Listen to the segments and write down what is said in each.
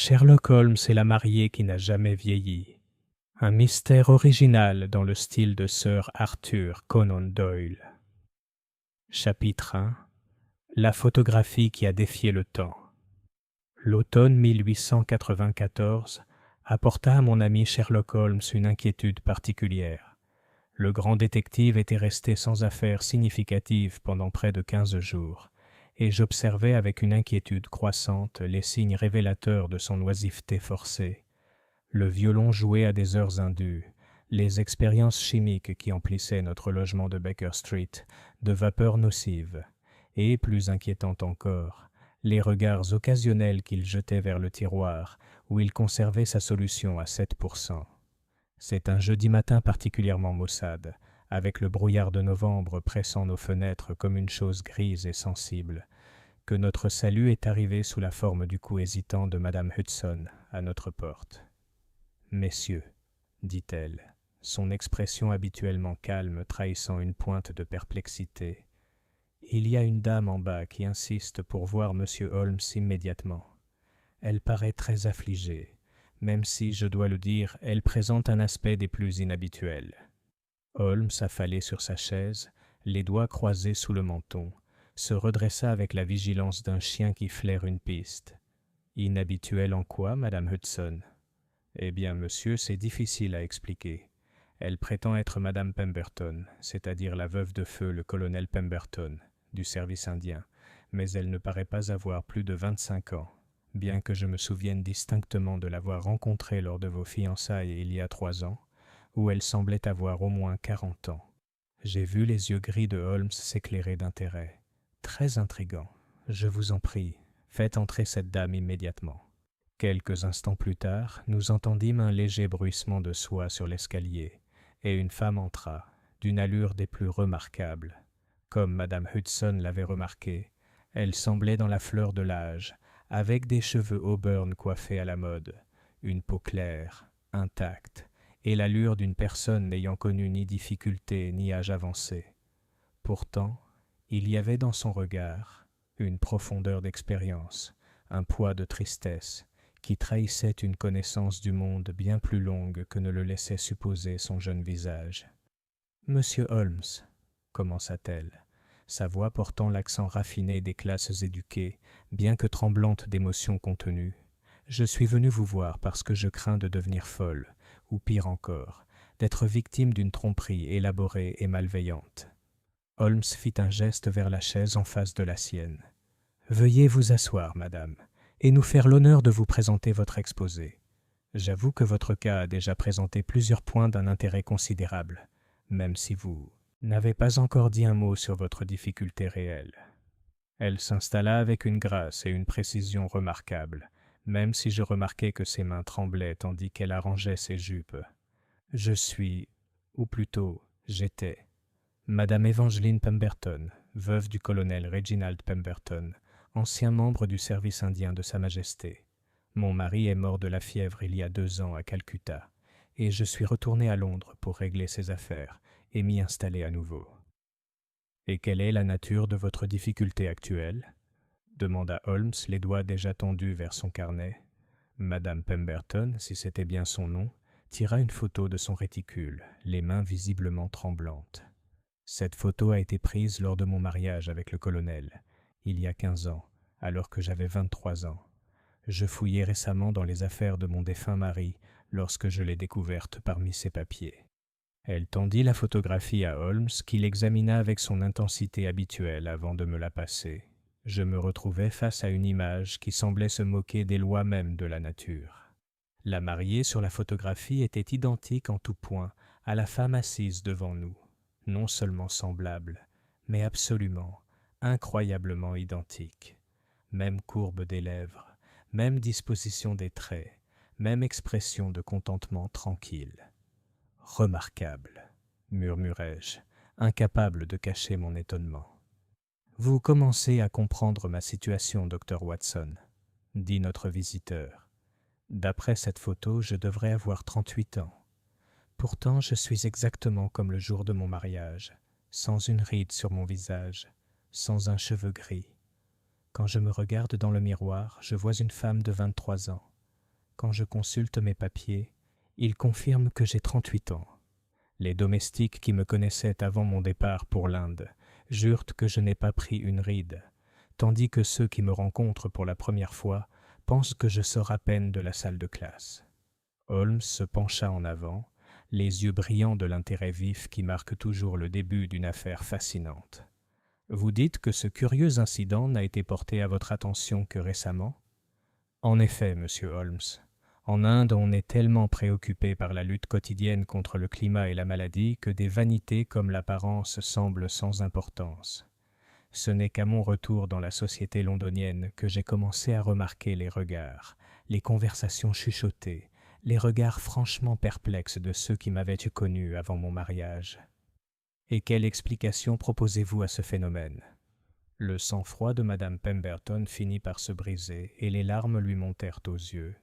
Sherlock Holmes et la mariée qui n'a jamais vieilli. Un mystère original dans le style de Sir Arthur Conan Doyle. Chapitre 1. La photographie qui a défié le temps. L'automne 1894 apporta à mon ami Sherlock Holmes une inquiétude particulière. Le grand détective était resté sans affaires significatives pendant près de 15 jours, et j'observais avec une inquiétude croissante les signes révélateurs de son oisiveté forcée. Le violon joué à des heures indues, les expériences chimiques qui emplissaient notre logement de Baker Street de vapeurs nocives, et, plus inquiétant encore, les regards occasionnels qu'il jetait vers le tiroir où il conservait sa solution à 7%. C'est un jeudi matin particulièrement maussade, avec le brouillard de novembre pressant nos fenêtres comme une chose grise et sensible, que notre salut est arrivé sous la forme du cou hésitant de Madame Hudson à notre porte. « Messieurs, dit-elle, son expression habituellement calme trahissant une pointe de perplexité, il y a une dame en bas qui insiste pour voir M. Holmes immédiatement. Elle paraît très affligée, même si, je dois le dire, elle présente un aspect des plus inhabituels. » Holmes, affalé sur sa chaise, les doigts croisés sous le menton, se redressa avec la vigilance d'un chien qui flaire une piste. « Inhabituel en quoi, Madame Hudson ? » « Eh bien, monsieur, c'est difficile à expliquer. Elle prétend être Madame Pemberton, c'est-à-dire la veuve de feu, le colonel Pemberton, du service indien, mais elle ne paraît pas avoir plus de 25 ans, bien que je me souvienne distinctement de l'avoir rencontrée lors de vos fiançailles il y a 3 ans, où elle semblait avoir au moins 40 ans. » J'ai vu les yeux gris de Holmes s'éclairer d'intérêt. « Très intrigant. Je vous en prie, faites entrer cette dame immédiatement. » Quelques instants plus tard, nous entendîmes un léger bruissement de soie sur l'escalier, et une femme entra, d'une allure des plus remarquables. Comme Madame Hudson l'avait remarqué, elle semblait dans la fleur de l'âge, avec des cheveux auburn coiffés à la mode, une peau claire, intacte, et l'allure d'une personne n'ayant connu ni difficulté ni âge avancé. Pourtant, il y avait dans son regard une profondeur d'expérience, un poids de tristesse, qui trahissait une connaissance du monde bien plus longue que ne le laissait supposer son jeune visage. « Monsieur Holmes, » commença-t-elle, sa voix portant l'accent raffiné des classes éduquées, bien que tremblante d'émotions contenues, « je suis venue vous voir parce que je crains de devenir folle, ou pire encore, d'être victime d'une tromperie élaborée et malveillante. » Holmes fit un geste vers la chaise en face de la sienne. « Veuillez vous asseoir, madame, et nous faire l'honneur de vous présenter votre exposé. J'avoue que votre cas a déjà présenté plusieurs points d'un intérêt considérable, même si vous n'avez pas encore dit un mot sur votre difficulté réelle. » Elle s'installa avec une grâce et une précision remarquables, même si je remarquai que ses mains tremblaient tandis qu'elle arrangeait ses jupes. « Je suis, ou plutôt, j'étais, Madame Evangeline Pemberton, veuve du colonel Reginald Pemberton, ancien membre du service indien de Sa Majesté. Mon mari est mort de la fièvre il y a 2 ans à Calcutta, et je suis retourné à Londres pour régler ses affaires et m'y installer à nouveau. »« Et quelle est la nature de votre difficulté actuelle ?» demanda Holmes, les doigts déjà tendus vers son carnet. Madame Pemberton, si c'était bien son nom, tira une photo de son réticule, les mains visiblement tremblantes. « Cette photo a été prise lors de mon mariage avec le colonel, il y a 15 ans, alors que j'avais 23 ans. Je fouillais récemment dans les affaires de mon défunt mari lorsque je l'ai découverte parmi ses papiers. » Elle tendit la photographie à Holmes, qui l'examina avec son intensité habituelle avant de me la passer. Je me retrouvais face à une image qui semblait se moquer des lois mêmes de la nature. La mariée sur la photographie était identique en tout point à la femme assise devant nous, non seulement semblable, mais absolument, incroyablement identique. Même courbe des lèvres, même disposition des traits, même expression de contentement tranquille. « Remarquable, » murmurai-je, incapable de cacher mon étonnement. « Vous commencez à comprendre ma situation, docteur Watson, » dit notre visiteur. « D'après cette photo, je devrais avoir 38 ans. Pourtant, je suis exactement comme le jour de mon mariage, sans une ride sur mon visage, sans un cheveu gris. Quand je me regarde dans le miroir, je vois une femme de 23 ans. Quand je consulte mes papiers, ils confirment que j'ai 38 ans. Les domestiques qui me connaissaient avant mon départ pour l'Inde jurent que je n'ai pas pris une ride, tandis que ceux qui me rencontrent pour la première fois pensent que je sors à peine de la salle de classe. Holmes se pencha en avant, les yeux brillants de l'intérêt vif qui marque toujours le début d'une affaire fascinante. Vous dites que ce curieux incident n'a été porté à votre attention que récemment? En effet, monsieur Holmes. En Inde, on est tellement préoccupé par la lutte quotidienne contre le climat et la maladie que des vanités comme l'apparence semblent sans importance. Ce n'est qu'à mon retour dans la société londonienne que j'ai commencé à remarquer les regards, les conversations chuchotées, les regards franchement perplexes de ceux qui m'avaient connu avant mon mariage. Et quelle explication proposez-vous à ce phénomène? Le sang-froid de Madame Pemberton finit par se briser et les larmes lui montèrent aux yeux.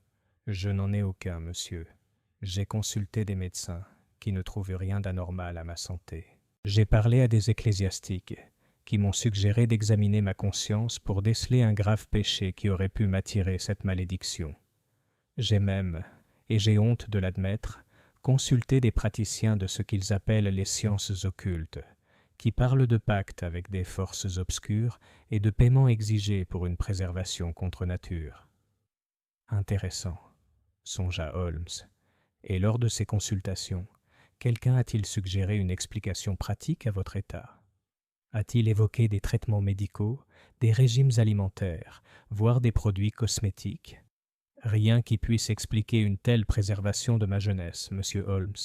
Je n'en ai aucun, monsieur. J'ai consulté des médecins qui ne trouvent rien d'anormal à ma santé. J'ai parlé à des ecclésiastiques qui m'ont suggéré d'examiner ma conscience pour déceler un grave péché qui aurait pu m'attirer cette malédiction. J'ai même, et j'ai honte de l'admettre, consulté des praticiens de ce qu'ils appellent les sciences occultes, qui parlent de pactes avec des forces obscures et de paiements exigés pour une préservation contre nature. Intéressant, songea Holmes. Et lors de ces consultations, quelqu'un a-t-il suggéré une explication pratique à votre état? A-t-il évoqué des traitements médicaux, des régimes alimentaires, voire des produits cosmétiques? Rien qui puisse expliquer une telle préservation de ma jeunesse, monsieur Holmes.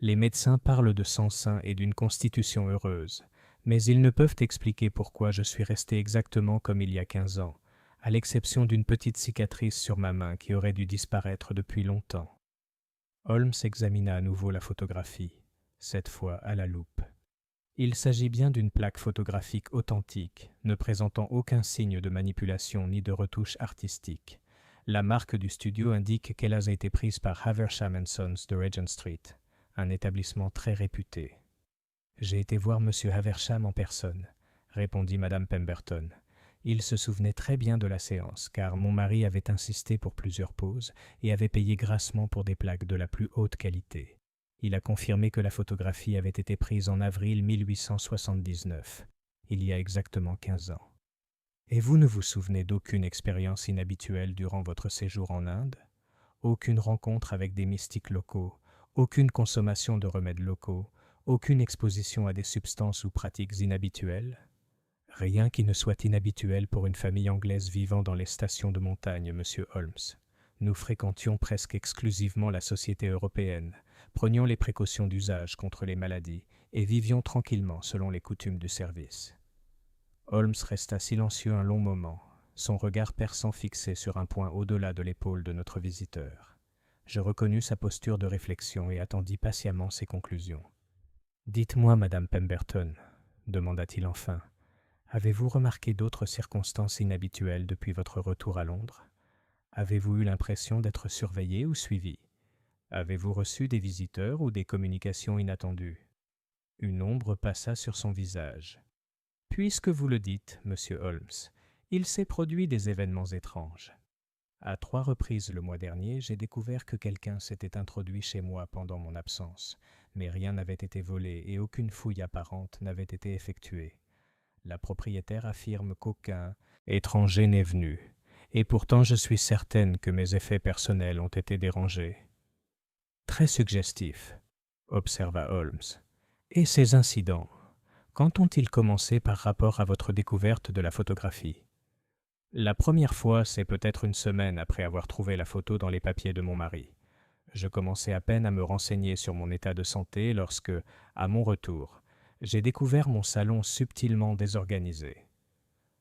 Les médecins parlent de sang sain et d'une constitution heureuse, mais ils ne peuvent expliquer pourquoi je suis resté exactement comme il y a 15 ans, à l'exception d'une petite cicatrice sur ma main qui aurait dû disparaître depuis longtemps. Holmes examina à nouveau la photographie, cette fois à la loupe. Il s'agit bien d'une plaque photographique authentique, ne présentant aucun signe de manipulation ni de retouche artistique. La marque du studio indique qu'elle a été prise par Haversham & Sons de Regent Street, un établissement très réputé. « J'ai été voir M. Haversham en personne », répondit Madame Pemberton. Il se souvenait très bien de la séance, car mon mari avait insisté pour plusieurs poses et avait payé grassement pour des plaques de la plus haute qualité. Il a confirmé que la photographie avait été prise en avril 1879, il y a exactement 15 ans. Et vous ne vous souvenez d'aucune expérience inhabituelle durant votre séjour en Inde? Aucune rencontre avec des mystiques locaux, aucune consommation de remèdes locaux, aucune exposition à des substances ou pratiques inhabituelles? Rien qui ne soit inhabituel pour une famille anglaise vivant dans les stations de montagne, monsieur Holmes. Nous fréquentions presque exclusivement la société européenne, prenions les précautions d'usage contre les maladies et vivions tranquillement selon les coutumes du service. Holmes resta silencieux un long moment, son regard perçant fixé sur un point au-delà de l'épaule de notre visiteur. Je reconnus sa posture de réflexion et attendis patiemment ses conclusions. « Dites-moi, Madame Pemberton, demanda-t-il enfin, avez-vous remarqué d'autres circonstances inhabituelles depuis votre retour à Londres? Avez-vous eu l'impression d'être surveillé ou suivi? Avez-vous reçu des visiteurs ou des communications inattendues? » Une ombre passa sur son visage. « Puisque vous le dites, monsieur Holmes, il s'est produit des événements étranges. À 3 reprises le mois dernier, j'ai découvert que quelqu'un s'était introduit chez moi pendant mon absence, mais rien n'avait été volé et aucune fouille apparente n'avait été effectuée. La propriétaire affirme qu'aucun étranger n'est venu, et pourtant je suis certaine que mes effets personnels ont été dérangés. »« Très suggestif, » observa Holmes. « Et ces incidents, quand ont-ils commencé par rapport à votre découverte de la photographie? » La première fois, c'est peut-être une semaine après avoir trouvé la photo dans les papiers de mon mari. Je commençais à peine à me renseigner sur mon état de santé lorsque, à mon retour, j'ai découvert mon salon subtilement désorganisé.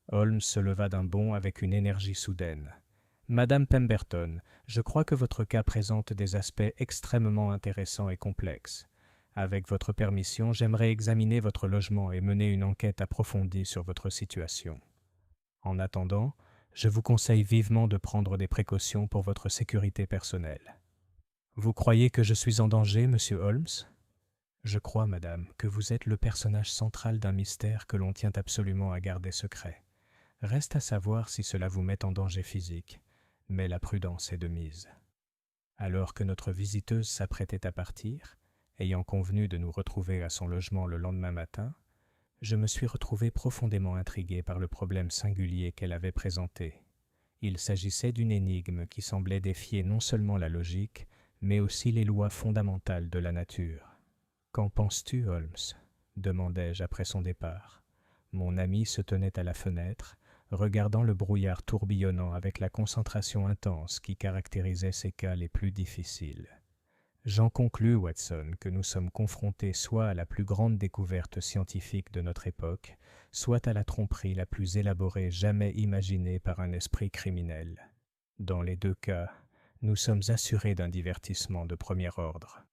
Holmes se leva d'un bond avec une énergie soudaine. « Madame Pemberton, je crois que votre cas présente des aspects extrêmement intéressants et complexes. Avec votre permission, j'aimerais examiner votre logement et mener une enquête approfondie sur votre situation. En attendant, je vous conseille vivement de prendre des précautions pour votre sécurité personnelle. Vous croyez que je suis en danger, monsieur Holmes ? Je crois, madame, que vous êtes le personnage central d'un mystère que l'on tient absolument à garder secret. Reste à savoir si cela vous met en danger physique, mais la prudence est de mise. » Alors que notre visiteuse s'apprêtait à partir, ayant convenu de nous retrouver à son logement le lendemain matin, je me suis retrouvé profondément intrigué par le problème singulier qu'elle avait présenté. Il s'agissait d'une énigme qui semblait défier non seulement la logique, mais aussi les lois fondamentales de la nature. « Qu'en penses-tu, Holmes » demandai-je après son départ. Mon ami se tenait à la fenêtre, regardant le brouillard tourbillonnant avec la concentration intense qui caractérisait ces cas les plus difficiles. J'en conclus, Watson, que nous sommes confrontés soit à la plus grande découverte scientifique de notre époque, soit à la tromperie la plus élaborée jamais imaginée par un esprit criminel. Dans les deux cas, nous sommes assurés d'un divertissement de premier ordre.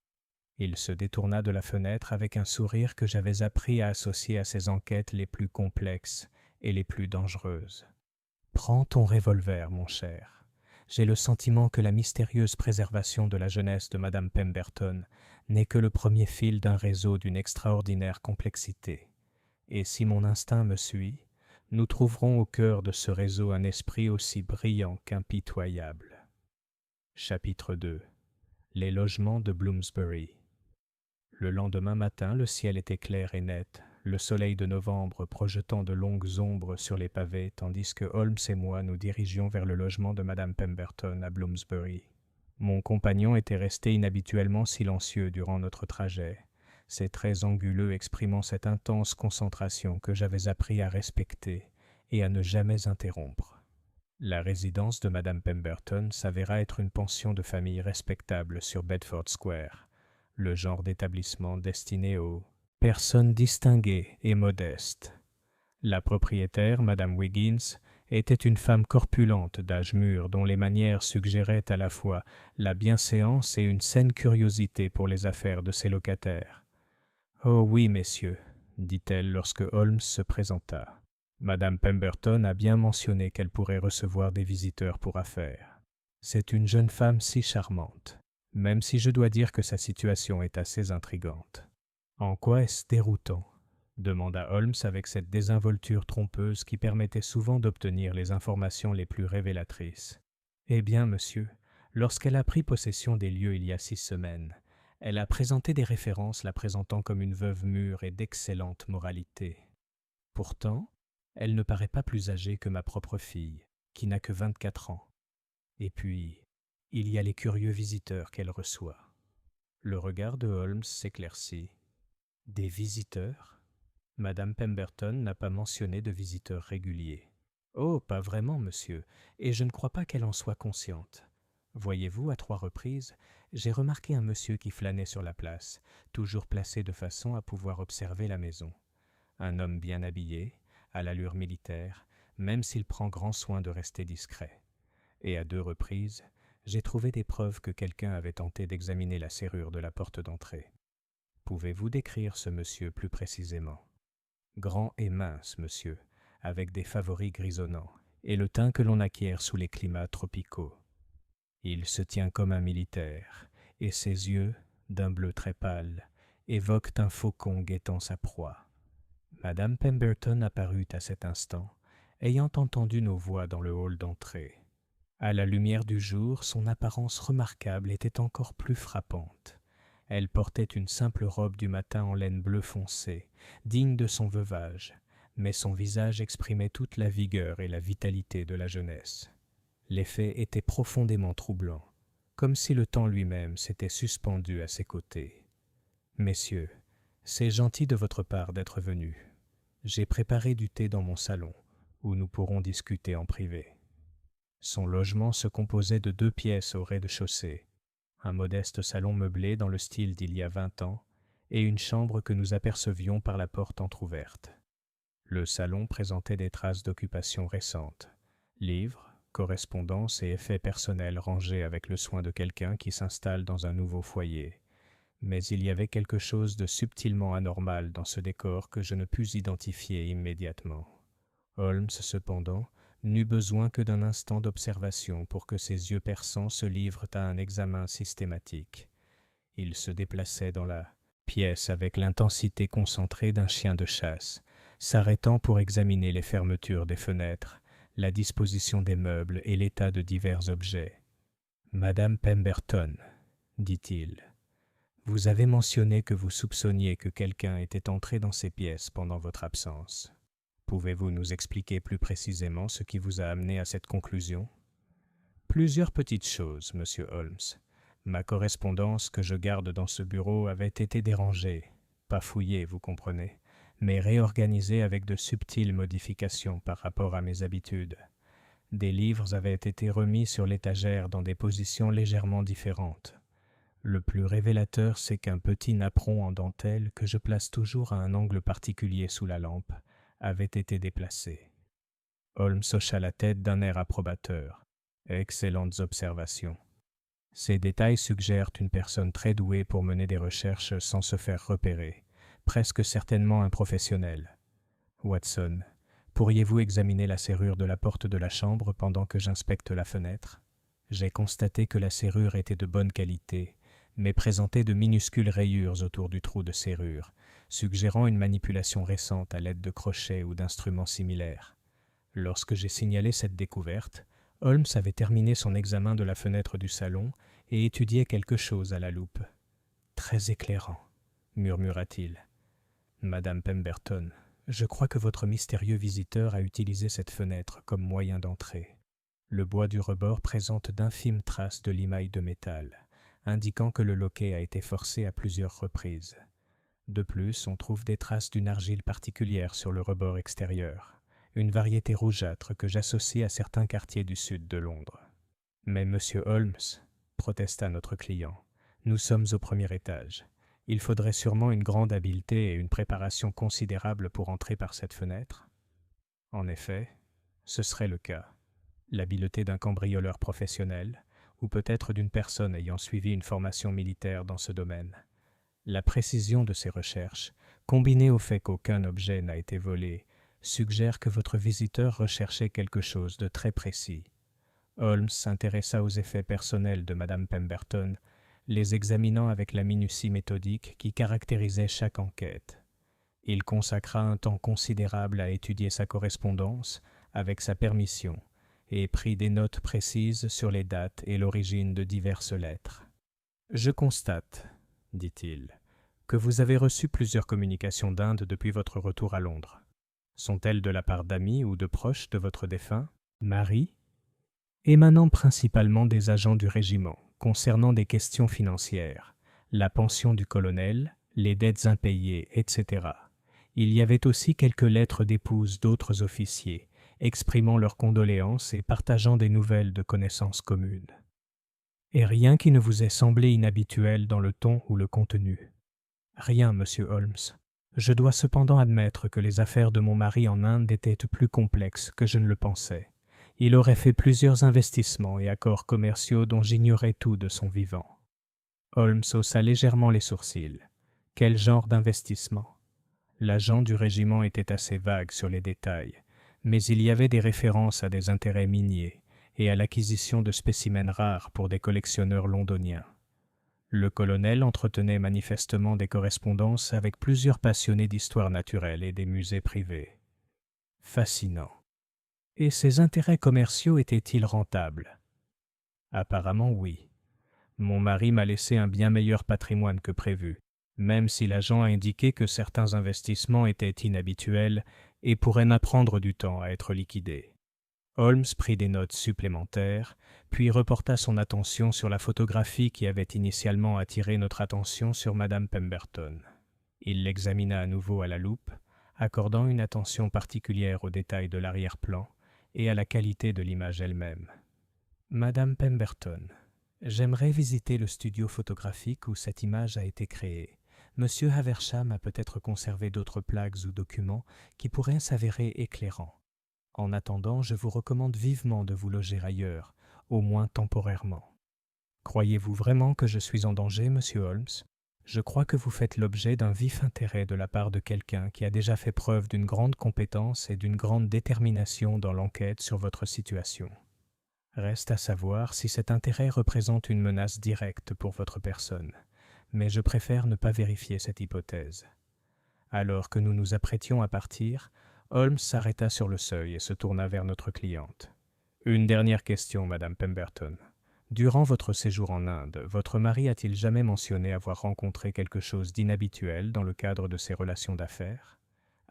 Il se détourna de la fenêtre avec un sourire que j'avais appris à associer à ses enquêtes les plus complexes et les plus dangereuses. « Prends ton revolver, mon cher. J'ai le sentiment que la mystérieuse préservation de la jeunesse de Madame Pemberton n'est que le premier fil d'un réseau d'une extraordinaire complexité. Et si mon instinct me suit, nous trouverons au cœur de ce réseau un esprit aussi brillant qu'impitoyable. » Chapitre 2. Les logements de Bloomsbury. Le lendemain matin, le ciel était clair et net, le soleil de novembre projetant de longues ombres sur les pavés, tandis que Holmes et moi nous dirigions vers le logement de Madame Pemberton à Bloomsbury. Mon compagnon était resté inhabituellement silencieux durant notre trajet, ses traits anguleux exprimant cette intense concentration que j'avais appris à respecter et à ne jamais interrompre. La résidence de Madame Pemberton s'avéra être une pension de famille respectable sur Bedford Square, le genre d'établissement destiné aux personnes distinguées et modestes. La propriétaire, Madame Wiggins, était une femme corpulente d'âge mûr dont les manières suggéraient à la fois la bienséance et une saine curiosité pour les affaires de ses locataires. « Oh oui, messieurs, » dit-elle lorsque Holmes se présenta. « Madame Pemberton a bien mentionné qu'elle pourrait recevoir des visiteurs pour affaires. C'est une jeune femme si charmante. Même si je dois dire que sa situation est assez intrigante. »« En quoi est-ce déroutant ?» demanda Holmes avec cette désinvolture trompeuse qui permettait souvent d'obtenir les informations les plus révélatrices. « Eh bien, monsieur, lorsqu'elle a pris possession des lieux il y a 6 semaines, elle a présenté des références la présentant comme une veuve mûre et d'excellente moralité. Pourtant, elle ne paraît pas plus âgée que ma propre fille, qui n'a que 24 ans. Et puis, il y a les curieux visiteurs qu'elle reçoit. » Le regard de Holmes s'éclaircit. « Des visiteurs ? Madame Pemberton n'a pas mentionné de visiteurs réguliers. »« Oh, pas vraiment, monsieur, et je ne crois pas qu'elle en soit consciente. Voyez-vous, à 3 reprises, j'ai remarqué un monsieur qui flânait sur la place, toujours placé de façon à pouvoir observer la maison. Un homme bien habillé, à l'allure militaire, même s'il prend grand soin de rester discret. Et à 2 reprises, j'ai trouvé des preuves que quelqu'un avait tenté d'examiner la serrure de la porte d'entrée. Pouvez-vous décrire ce monsieur plus précisément ? Grand et mince, monsieur, avec des favoris grisonnants, et le teint que l'on acquiert sous les climats tropicaux. Il se tient comme un militaire, et ses yeux, d'un bleu très pâle, évoquent un faucon guettant sa proie. Madame Pemberton apparut à cet instant, ayant entendu nos voix dans le hall d'entrée. À la lumière du jour, son apparence remarquable était encore plus frappante. Elle portait une simple robe du matin en laine bleu foncé, digne de son veuvage, mais son visage exprimait toute la vigueur et la vitalité de la jeunesse. L'effet était profondément troublant, comme si le temps lui-même s'était suspendu à ses côtés. « Messieurs, c'est gentil de votre part d'être venus. J'ai préparé du thé dans mon salon, où nous pourrons discuter en privé. » Son logement se composait de 2 pièces au rez-de-chaussée, un modeste salon meublé dans le style d'il y a 20 ans et une chambre que nous apercevions par la porte entr'ouverte. Le salon présentait des traces d'occupation récente, livres, correspondances et effets personnels rangés avec le soin de quelqu'un qui s'installe dans un nouveau foyer. Mais il y avait quelque chose de subtilement anormal dans ce décor que je ne pus identifier immédiatement. Holmes, cependant, n'eut besoin que d'un instant d'observation pour que ses yeux perçants se livrent à un examen systématique. Il se déplaçait dans la pièce avec l'intensité concentrée d'un chien de chasse, s'arrêtant pour examiner les fermetures des fenêtres, la disposition des meubles et l'état de divers objets. Madame Pemberton, dit-il, vous avez mentionné que vous soupçonniez que quelqu'un était entré dans ces pièces pendant votre absence. Pouvez-vous nous expliquer plus précisément ce qui vous a amené à cette conclusion? Plusieurs petites choses, monsieur Holmes. Ma correspondance que je garde dans ce bureau avait été dérangée, pas fouillée, vous comprenez, mais réorganisée avec de subtiles modifications par rapport à mes habitudes. Des livres avaient été remis sur l'étagère dans des positions légèrement différentes. Le plus révélateur, c'est qu'un petit napperon en dentelle que je place toujours à un angle particulier sous la lampe avait été déplacé. Holmes hocha la tête d'un air approbateur. Excellentes observations. Ces détails suggèrent une personne très douée pour mener des recherches sans se faire repérer, presque certainement un professionnel. Watson, pourriez-vous examiner la serrure de la porte de la chambre pendant que j'inspecte la fenêtre? J'ai constaté que la serrure était de bonne qualité, mais présentait de minuscules rayures autour du trou de serrure, suggérant une manipulation récente à l'aide de crochets ou d'instruments similaires. Lorsque j'ai signalé cette découverte, Holmes avait terminé son examen de la fenêtre du salon et étudiait quelque chose à la loupe. « Très éclairant, » murmura-t-il. « Madame Pemberton, je crois que votre mystérieux visiteur a utilisé cette fenêtre comme moyen d'entrée. Le bois du rebord présente d'infimes traces de limaille de métal, indiquant que le loquet a été forcé à plusieurs reprises. De plus, on trouve des traces d'une argile particulière sur le rebord extérieur, une variété rougeâtre que j'associe à certains quartiers du sud de Londres. « Mais monsieur Holmes, » protesta notre client, « nous sommes au premier étage. Il faudrait sûrement une grande habileté et une préparation considérable pour entrer par cette fenêtre. » En effet, ce serait le cas. L'habileté d'un cambrioleur professionnel, ou peut-être d'une personne ayant suivi une formation militaire dans ce domaine. La précision de ces recherches, combinée au fait qu'aucun objet n'a été volé, suggère que votre visiteur recherchait quelque chose de très précis. Holmes s'intéressa aux effets personnels de Madame Pemberton, les examinant avec la minutie méthodique qui caractérisait chaque enquête. Il consacra un temps considérable à étudier sa correspondance, avec sa permission, et prit des notes précises sur les dates et l'origine de diverses lettres. « Je constate, dit-il, que vous avez reçu plusieurs communications d'Inde depuis votre retour à Londres. Sont-elles de la part d'amis ou de proches de votre défunt, mari, émanant principalement des agents du régiment, concernant des questions financières, la pension du colonel, les dettes impayées, etc. Il y avait aussi quelques lettres d'épouses d'autres officiers, exprimant leurs condoléances et partageant des nouvelles de connaissances communes. Et rien qui ne vous ait semblé inhabituel dans le ton ou le contenu. Rien, monsieur Holmes. Je dois cependant admettre que les affaires de mon mari en Inde étaient plus complexes que je ne le pensais. Il aurait fait plusieurs investissements et accords commerciaux dont j'ignorais tout de son vivant. Holmes haussa légèrement les sourcils. Quel genre d'investissement? L'agent du régiment était assez vague sur les détails, mais il y avait des références à des intérêts miniers et à l'acquisition de spécimens rares pour des collectionneurs londoniens. Le colonel entretenait manifestement des correspondances avec plusieurs passionnés d'histoire naturelle et des musées privés. Fascinant. Et ses intérêts commerciaux étaient-ils rentables? Apparemment oui. Mon mari m'a laissé un bien meilleur patrimoine que prévu, même si l'agent a indiqué que certains investissements étaient inhabituels et pourraient n'apprendre du temps à être liquidés. Holmes prit des notes supplémentaires, puis reporta son attention sur la photographie qui avait initialement attiré notre attention sur Madame Pemberton. Il l'examina à nouveau à la loupe, accordant une attention particulière aux détails de l'arrière-plan et à la qualité de l'image elle-même. « Madame Pemberton, j'aimerais visiter le studio photographique où cette image a été créée. Monsieur Haversham a peut-être conservé d'autres plaques ou documents qui pourraient s'avérer éclairants. En attendant, je vous recommande vivement de vous loger ailleurs, au moins temporairement. Croyez-vous vraiment que je suis en danger, monsieur Holmes? Je crois que vous faites l'objet d'un vif intérêt de la part de quelqu'un qui a déjà fait preuve d'une grande compétence et d'une grande détermination dans l'enquête sur votre situation. Reste à savoir si cet intérêt représente une menace directe pour votre personne, mais je préfère ne pas vérifier cette hypothèse. » Alors que nous nous apprêtions à partir, Holmes s'arrêta sur le seuil et se tourna vers notre cliente. « Une dernière question, Madame Pemberton. Durant votre séjour en Inde, votre mari a-t-il jamais mentionné avoir rencontré quelque chose d'inhabituel dans le cadre de ses relations d'affaires?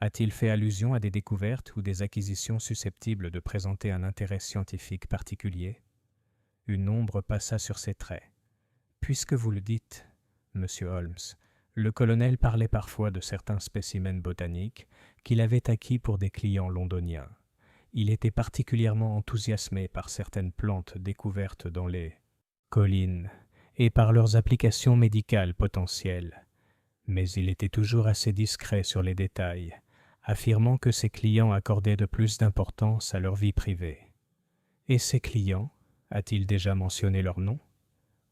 A-t-il fait allusion à des découvertes ou des acquisitions susceptibles de présenter un intérêt scientifique particulier? Une ombre passa sur ses traits. Puisque vous le dites, monsieur Holmes, le colonel parlait parfois de certains spécimens botaniques qu'il avait acquis pour des clients londoniens. Il était particulièrement enthousiasmé par certaines plantes découvertes dans les collines et par leurs applications médicales potentielles. Mais il était toujours assez discret sur les détails, affirmant que ses clients accordaient de plus d'importance à leur vie privée. Et ses clients, a-t-il déjà mentionné leur nom?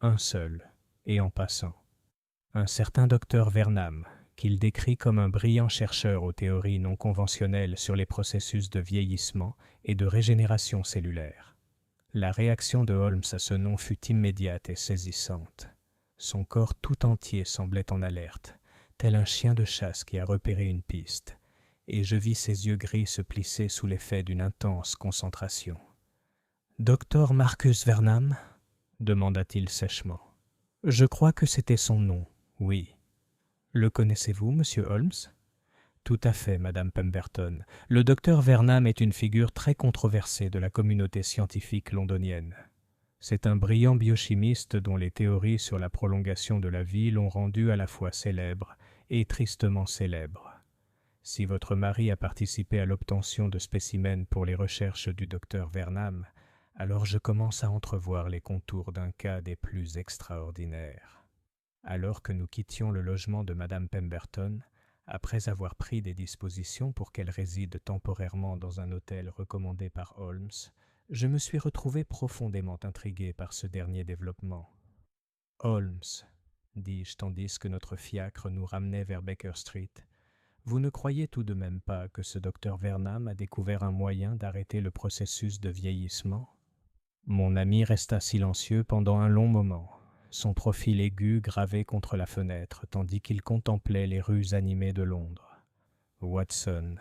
Un seul, et en passant. Un certain docteur Vernam, qu'il décrit comme un brillant chercheur aux théories non conventionnelles sur les processus de vieillissement et de régénération cellulaire. La réaction de Holmes à ce nom fut immédiate et saisissante. Son corps tout entier semblait en alerte, tel un chien de chasse qui a repéré une piste, et je vis ses yeux gris se plisser sous l'effet d'une intense concentration. « Docteur Marcus Vernam ?» demanda-t-il sèchement. « Je crois que c'était son nom, oui. Le connaissez-vous, monsieur Holmes? » Tout à fait, madame Pemberton. Le docteur Vernam est une figure très controversée de la communauté scientifique londonienne. C'est un brillant biochimiste dont les théories sur la prolongation de la vie l'ont rendu à la fois célèbre et tristement célèbre. Si votre mari a participé à l'obtention de spécimens pour les recherches du docteur Vernam, alors je commence à entrevoir les contours d'un cas des plus extraordinaires. Alors que nous quittions le logement de madame Pemberton, après avoir pris des dispositions pour qu'elle réside temporairement dans un hôtel recommandé par Holmes, je me suis retrouvé profondément intrigué par ce dernier développement. « Holmes, dis-je tandis que notre fiacre nous ramenait vers Baker Street, vous ne croyez tout de même pas que ce docteur Vernam a découvert un moyen d'arrêter le processus de vieillissement? » Mon ami resta silencieux pendant un long moment, son profil aigu gravé contre la fenêtre, tandis qu'il contemplait les rues animées de Londres. « Watson,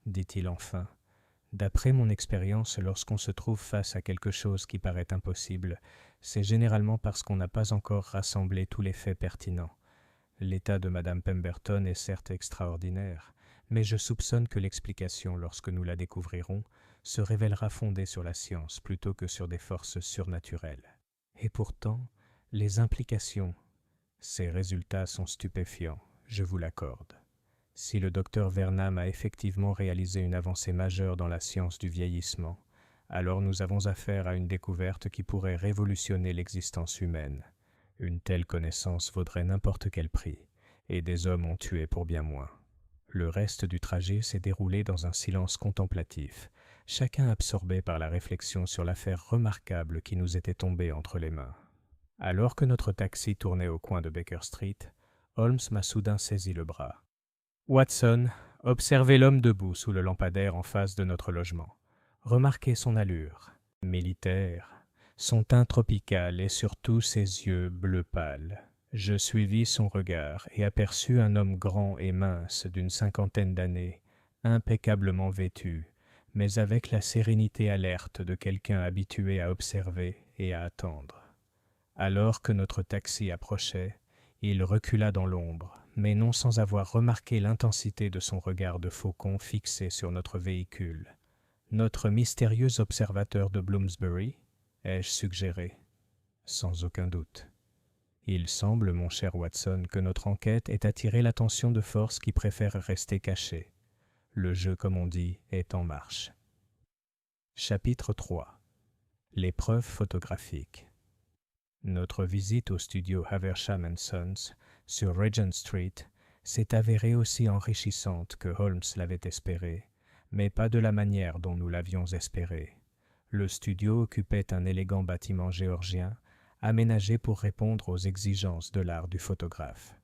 dit-il enfin, d'après mon expérience, lorsqu'on se trouve face à quelque chose qui paraît impossible, c'est généralement parce qu'on n'a pas encore rassemblé tous les faits pertinents. L'état de madame Pemberton est certes extraordinaire, mais je soupçonne que l'explication, lorsque nous la découvrirons, se révélera fondée sur la science plutôt que sur des forces surnaturelles. Et pourtant, les implications, ces résultats sont stupéfiants, je vous l'accorde. Si le docteur Vernam a effectivement réalisé une avancée majeure dans la science du vieillissement, alors nous avons affaire à une découverte qui pourrait révolutionner l'existence humaine. Une telle connaissance vaudrait n'importe quel prix, et des hommes ont tué pour bien moins. Le reste du trajet s'est déroulé dans un silence contemplatif, chacun absorbé par la réflexion sur l'affaire remarquable qui nous était tombée entre les mains. Alors que notre taxi tournait au coin de Baker Street, Holmes m'a soudain saisi le bras. « Watson, observez l'homme debout sous le lampadaire en face de notre logement. Remarquez son allure, militaire, son teint tropical et surtout ses yeux bleu pâle. Je suivis son regard et aperçus un homme grand et mince d'une 50aine d'années, impeccablement vêtu, mais avec la sérénité alerte de quelqu'un habitué à observer et à attendre. Alors que notre taxi approchait, il recula dans l'ombre, mais non sans avoir remarqué l'intensité de son regard de faucon fixé sur notre véhicule. « Notre mystérieux observateur de Bloomsbury ?» ai-je suggéré. « Sans aucun doute. Il semble, mon cher Watson, que notre enquête ait attiré l'attention de forces qui préfèrent rester cachées. Le jeu, comme on dit, est en marche. » Chapitre 3. Les preuves photographiques. Notre visite au studio Haversham & Sons, sur Regent Street, s'est avérée aussi enrichissante que Holmes l'avait espéré, mais pas de la manière dont nous l'avions espéré. Le studio occupait un élégant bâtiment géorgien, aménagé pour répondre aux exigences de l'art du photographe.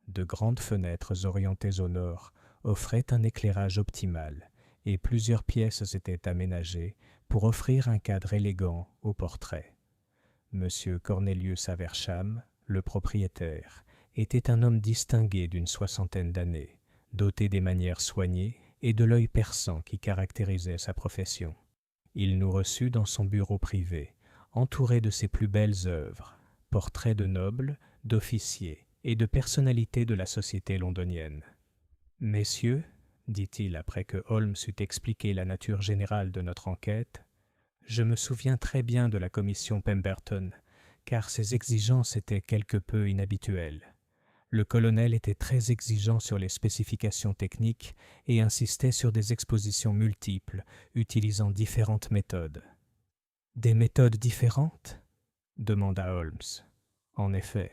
De grandes fenêtres orientées au nord offraient un éclairage optimal, et plusieurs pièces étaient aménagées pour offrir un cadre élégant au portrait. Monsieur Cornelius Haversham, le propriétaire, était un homme distingué d'une 60aine d'années, doté des manières soignées et de l'œil perçant qui caractérisait sa profession. Il nous reçut dans son bureau privé, entouré de ses plus belles œuvres, portraits de nobles, d'officiers et de personnalités de la société londonienne. « Messieurs, dit-il après que Holmes eut expliqué la nature générale de notre enquête, je me souviens très bien de la commission Pemberton, car ses exigences étaient quelque peu inhabituelles. Le colonel était très exigeant sur les spécifications techniques et insistait sur des expositions multiples, utilisant différentes méthodes. « Des méthodes différentes ?» demanda Holmes. En effet.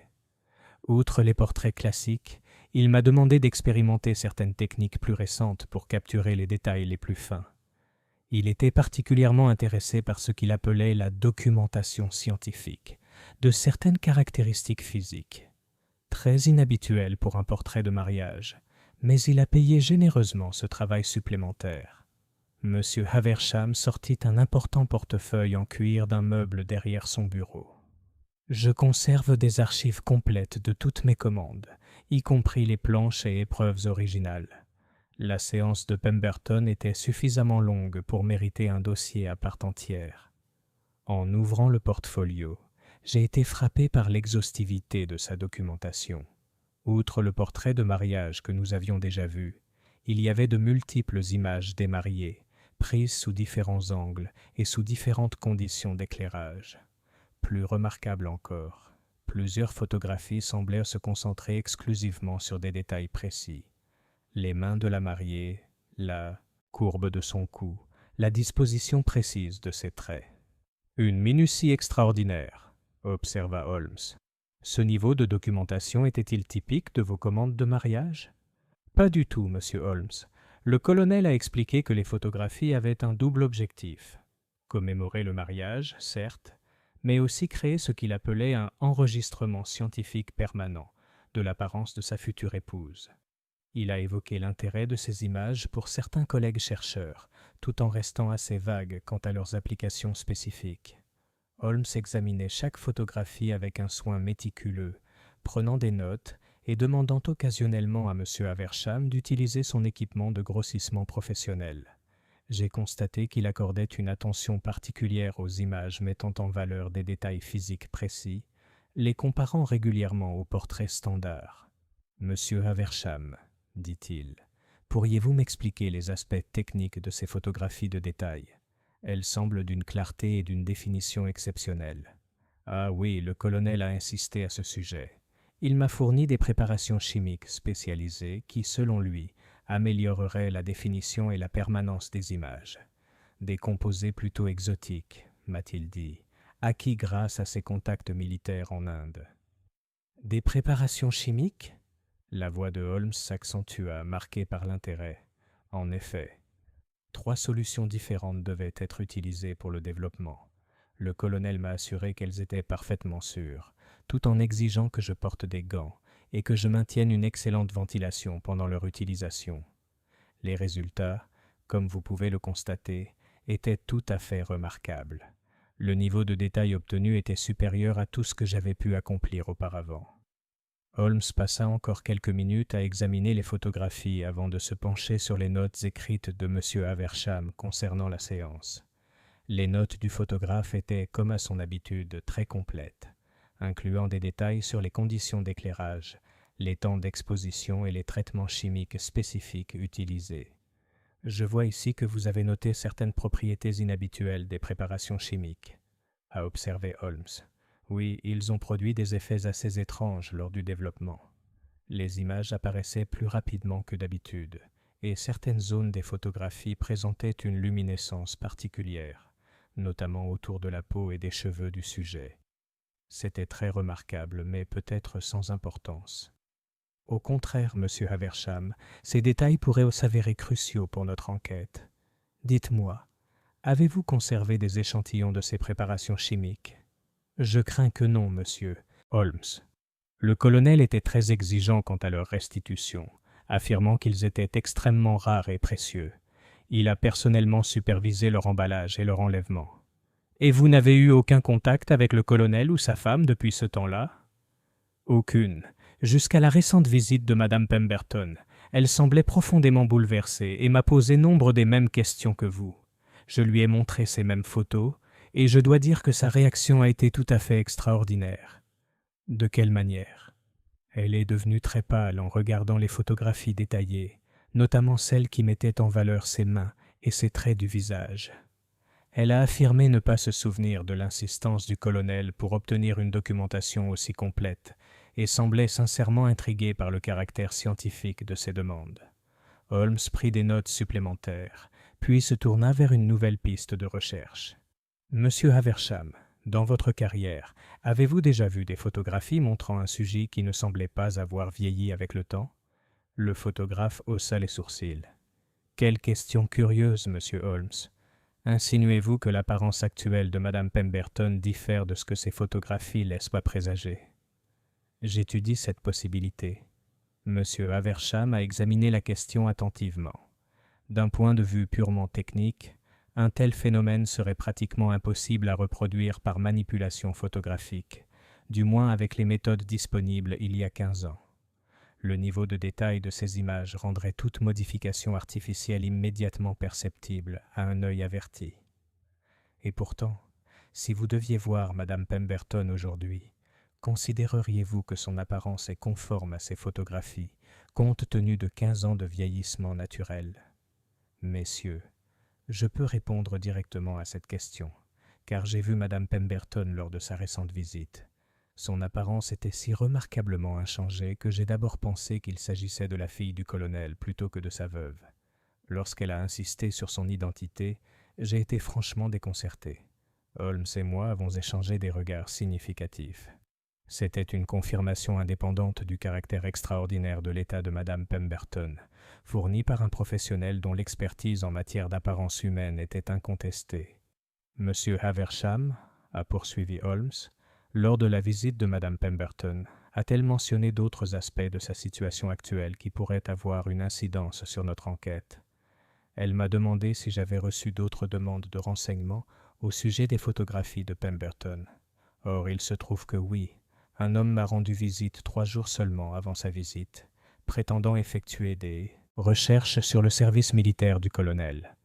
Outre les portraits classiques, il m'a demandé d'expérimenter certaines techniques plus récentes pour capturer les détails les plus fins. Il était particulièrement intéressé par ce qu'il appelait la documentation scientifique de certaines caractéristiques physiques. Très inhabituel pour un portrait de mariage, mais il a payé généreusement ce travail supplémentaire. M. Haversham sortit un important portefeuille en cuir d'un meuble derrière son bureau. Je conserve des archives complètes de toutes mes commandes, y compris les planches et épreuves originales. La séance de Pemberton était suffisamment longue pour mériter un dossier à part entière. En ouvrant le portfolio, j'ai été frappé par l'exhaustivité de sa documentation. Outre le portrait de mariage que nous avions déjà vu, il y avait de multiples images des mariés, prises sous différents angles et sous différentes conditions d'éclairage. Plus remarquable encore, plusieurs photographies semblaient se concentrer exclusivement sur des détails précis. Les mains de la mariée, la courbe de son cou, la disposition précise de ses traits. « Une minutie extraordinaire », observa Holmes. « Ce niveau de documentation était-il typique de vos commandes de mariage ?»« Pas du tout, monsieur Holmes. Le colonel a expliqué que les photographies avaient un double objectif. Commémorer le mariage, certes, mais aussi créer ce qu'il appelait un enregistrement scientifique permanent de l'apparence de sa future épouse. Il a évoqué l'intérêt de ces images pour certains collègues chercheurs, tout en restant assez vague quant à leurs applications spécifiques. Holmes examinait chaque photographie avec un soin méticuleux, prenant des notes et demandant occasionnellement à M. Haversham d'utiliser son équipement de grossissement professionnel. J'ai constaté qu'il accordait une attention particulière aux images mettant en valeur des détails physiques précis, les comparant régulièrement aux portraits standards. « Monsieur Haversham, dit-il, pourriez-vous m'expliquer les aspects techniques de ces photographies de détail ? Elles semblent d'une clarté et d'une définition exceptionnelles. Ah oui, le colonel a insisté à ce sujet. Il m'a fourni des préparations chimiques spécialisées qui, selon lui, amélioreraient la définition et la permanence des images. Des composés plutôt exotiques, m'a-t-il dit, acquis grâce à ses contacts militaires en Inde. « Des préparations chimiques ?» La voix de Holmes s'accentua, marquée par l'intérêt. En effet, 3 solutions différentes devaient être utilisées pour le développement. Le colonel m'a assuré qu'elles étaient parfaitement sûres, tout en exigeant que je porte des gants et que je maintienne une excellente ventilation pendant leur utilisation. Les résultats, comme vous pouvez le constater, étaient tout à fait remarquables. Le niveau de détail obtenu était supérieur à tout ce que j'avais pu accomplir auparavant. Holmes passa encore quelques minutes à examiner les photographies avant de se pencher sur les notes écrites de M. Haversham concernant la séance. Les notes du photographe étaient, comme à son habitude, très complètes, incluant des détails sur les conditions d'éclairage, les temps d'exposition et les traitements chimiques spécifiques utilisés. Je vois ici que vous avez noté certaines propriétés inhabituelles des préparations chimiques, a observé Holmes. Oui, ils ont produit des effets assez étranges lors du développement. Les images apparaissaient plus rapidement que d'habitude, et certaines zones des photographies présentaient une luminescence particulière, notamment autour de la peau et des cheveux du sujet. C'était très remarquable, mais peut-être sans importance. Au contraire, monsieur Haversham, ces détails pourraient s'avérer cruciaux pour notre enquête. Dites-moi, avez-vous conservé des échantillons de ces préparations chimiques ? Je crains que non, monsieur Holmes. Le colonel était très exigeant quant à leur restitution, affirmant qu'ils étaient extrêmement rares et précieux. Il a personnellement supervisé leur emballage et leur enlèvement. Et vous n'avez eu aucun contact avec le colonel ou sa femme depuis ce temps-là ? Aucune. Jusqu'à la récente visite de Madame Pemberton, elle semblait profondément bouleversée et m'a posé nombre des mêmes questions que vous. Je lui ai montré ces mêmes photos et je dois dire que sa réaction a été tout à fait extraordinaire. De quelle manière? Elle est devenue très pâle en regardant les photographies détaillées, notamment celles qui mettaient en valeur ses mains et ses traits du visage. Elle a affirmé ne pas se souvenir de l'insistance du colonel pour obtenir une documentation aussi complète et semblait sincèrement intriguée par le caractère scientifique de ses demandes. Holmes prit des notes supplémentaires, puis se tourna vers une nouvelle piste de recherche. « Monsieur Haversham, dans votre carrière, avez-vous déjà vu des photographies montrant un sujet qui ne semblait pas avoir vieilli avec le temps ?» Le photographe haussa les sourcils. « Quelle question curieuse, monsieur Holmes. Insinuez-vous que l'apparence actuelle de Madame Pemberton diffère de ce que ces photographies laissent présager? J'étudie cette possibilité. » Monsieur Haversham a examiné la question attentivement. D'un point de vue purement technique, un tel phénomène serait pratiquement impossible à reproduire par manipulation photographique, du moins avec les méthodes disponibles il y a 15 ans. Le niveau de détail de ces images rendrait toute modification artificielle immédiatement perceptible à un œil averti. Et pourtant, si vous deviez voir Madame Pemberton aujourd'hui, considéreriez-vous que son apparence est conforme à ces photographies, compte tenu de 15 ans de vieillissement naturel? Messieurs, je peux répondre directement à cette question, car j'ai vu Madame Pemberton lors de sa récente visite. Son apparence était si remarquablement inchangée que j'ai d'abord pensé qu'il s'agissait de la fille du colonel plutôt que de sa veuve. Lorsqu'elle a insisté sur son identité, j'ai été franchement déconcerté. Holmes et moi avons échangé des regards significatifs. C'était une confirmation indépendante du caractère extraordinaire de l'état de Madame Pemberton, fournie par un professionnel dont l'expertise en matière d'apparence humaine était incontestée. Monsieur Haversham, a poursuivi Holmes, lors de la visite de Madame Pemberton, a-t-elle mentionné d'autres aspects de sa situation actuelle qui pourraient avoir une incidence sur notre enquête? Elle m'a demandé si j'avais reçu d'autres demandes de renseignements au sujet des photographies de Pemberton. Or, il se trouve que oui, un homme m'a rendu visite 3 jours seulement avant sa visite, prétendant effectuer des recherches sur le service militaire du colonel.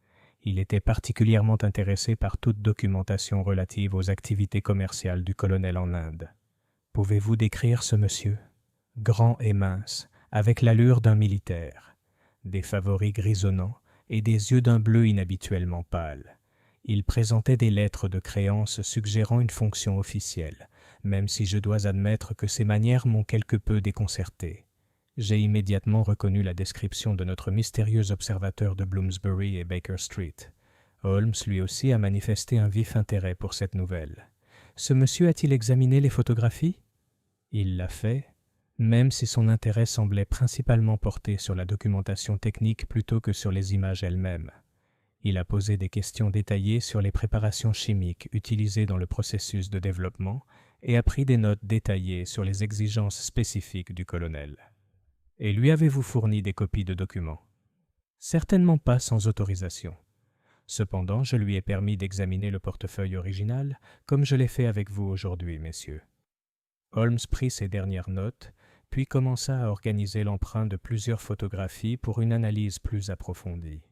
Il était particulièrement intéressé par toute documentation relative aux activités commerciales du colonel en Inde. Pouvez-vous décrire ce monsieur? Grand et mince, avec l'allure d'un militaire, des favoris grisonnants et des yeux d'un bleu inhabituellement pâle. Il présentait des lettres de créance suggérant une fonction officielle, même si je dois admettre que ses manières m'ont quelque peu déconcerté. J'ai immédiatement reconnu la description de notre mystérieux observateur de Bloomsbury et Baker Street. Holmes, lui aussi, a manifesté un vif intérêt pour cette nouvelle. Ce monsieur a-t-il examiné les photographies? Il l'a fait, même si son intérêt semblait principalement porter sur la documentation technique plutôt que sur les images elles-mêmes. Il a posé des questions détaillées sur les préparations chimiques utilisées dans le processus de développement et a pris des notes détaillées sur les exigences spécifiques du colonel. Et lui avez-vous fourni des copies de documents? Certainement pas sans autorisation. Cependant, je lui ai permis d'examiner le portefeuille original, comme je l'ai fait avec vous aujourd'hui, messieurs. Holmes prit ses dernières notes, puis commença à organiser l'emprunt de plusieurs photographies pour une analyse plus approfondie.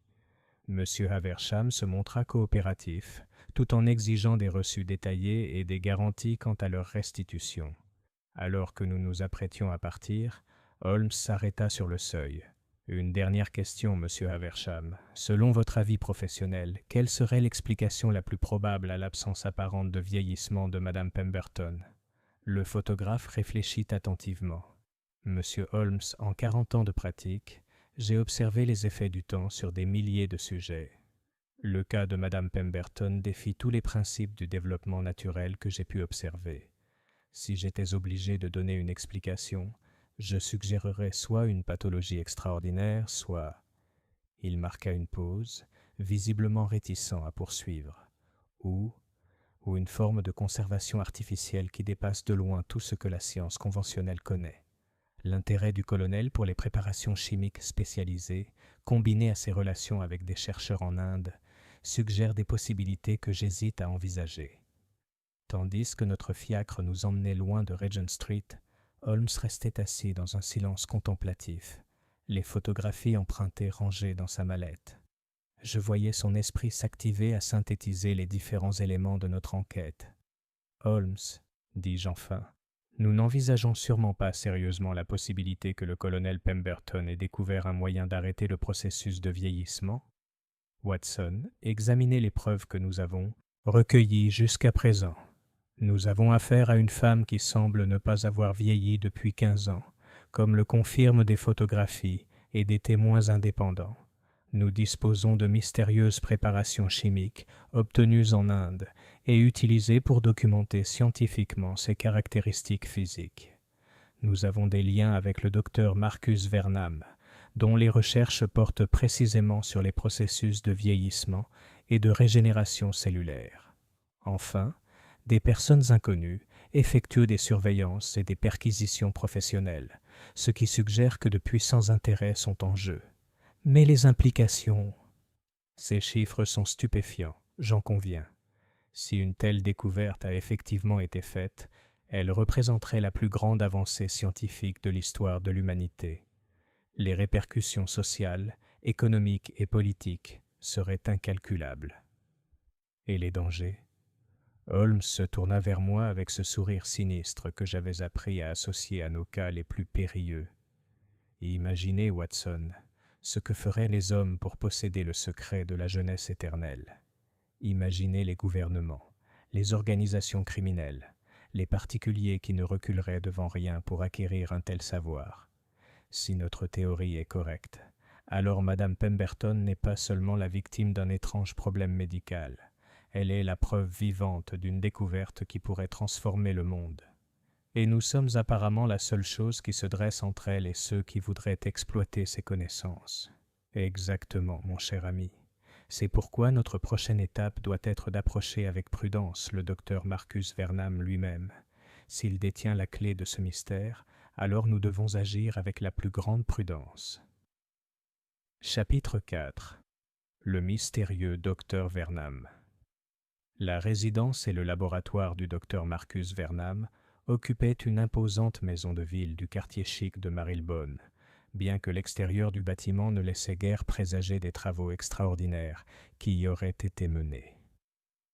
Monsieur Haversham se montra coopératif, tout en exigeant des reçus détaillés et des garanties quant à leur restitution. Alors que nous nous apprêtions à partir, Holmes s'arrêta sur le seuil. « Une dernière question, monsieur Haversham. Selon votre avis professionnel, quelle serait l'explication la plus probable à l'absence apparente de vieillissement de Madame Pemberton ?» Le photographe réfléchit attentivement. « Monsieur Holmes, en 40 ans de pratique, j'ai observé les effets du temps sur des milliers de sujets. Le cas de Madame Pemberton défie tous les principes du développement naturel que j'ai pu observer. Si j'étais obligé de donner une explication, je suggérerais soit une pathologie extraordinaire, soit... » Il marqua une pause, visiblement réticent à poursuivre. Ou une forme de conservation artificielle qui dépasse de loin tout ce que la science conventionnelle connaît. L'intérêt du colonel pour les préparations chimiques spécialisées, combiné à ses relations avec des chercheurs en Inde, suggère des possibilités que j'hésite à envisager. Tandis que notre fiacre nous emmenait loin de Regent Street, Holmes restait assis dans un silence contemplatif, les photographies empruntées rangées dans sa mallette. Je voyais son esprit s'activer à synthétiser les différents éléments de notre enquête. « Holmes, dis-je enfin, nous n'envisageons sûrement pas sérieusement la possibilité que le colonel Pemberton ait découvert un moyen d'arrêter le processus de vieillissement. Watson, examinez les preuves que nous avons recueillies jusqu'à présent. Nous avons affaire à une femme qui semble ne pas avoir vieilli depuis 15 ans, comme le confirment des photographies et des témoins indépendants. Nous disposons de mystérieuses préparations chimiques obtenues en Inde et utilisées pour documenter scientifiquement ses caractéristiques physiques. Nous avons des liens avec le docteur Marcus Vernam, dont les recherches portent précisément sur les processus de vieillissement et de régénération cellulaire. Enfin, des personnes inconnues effectuent des surveillances et des perquisitions professionnelles, ce qui suggère que de puissants intérêts sont en jeu. Mais les implications... Ces chiffres sont stupéfiants, j'en conviens. Si une telle découverte a effectivement été faite, elle représenterait la plus grande avancée scientifique de l'histoire de l'humanité. Les répercussions sociales, économiques et politiques seraient incalculables. Et les dangers ? Holmes se tourna vers moi avec ce sourire sinistre que j'avais appris à associer à nos cas les plus périlleux. Imaginez, Watson, ce que feraient les hommes pour posséder le secret de la jeunesse éternelle. Imaginez les gouvernements, les organisations criminelles, les particuliers qui ne reculeraient devant rien pour acquérir un tel savoir. Si notre théorie est correcte, alors Madame Pemberton n'est pas seulement la victime d'un étrange problème médical, elle est la preuve vivante d'une découverte qui pourrait transformer le monde. Et nous sommes apparemment la seule chose qui se dresse entre elle et ceux qui voudraient exploiter ses connaissances. Exactement, mon cher ami. C'est pourquoi notre prochaine étape doit être d'approcher avec prudence le docteur Marcus Vernam lui-même. S'il détient la clé de ce mystère, alors nous devons agir avec la plus grande prudence. Chapitre 4. Le mystérieux docteur Vernam. La résidence et le laboratoire du docteur Marcus Vernam occupaient une imposante maison de ville du quartier chic de Marylebone, bien que l'extérieur du bâtiment ne laissait guère présager des travaux extraordinaires qui y auraient été menés.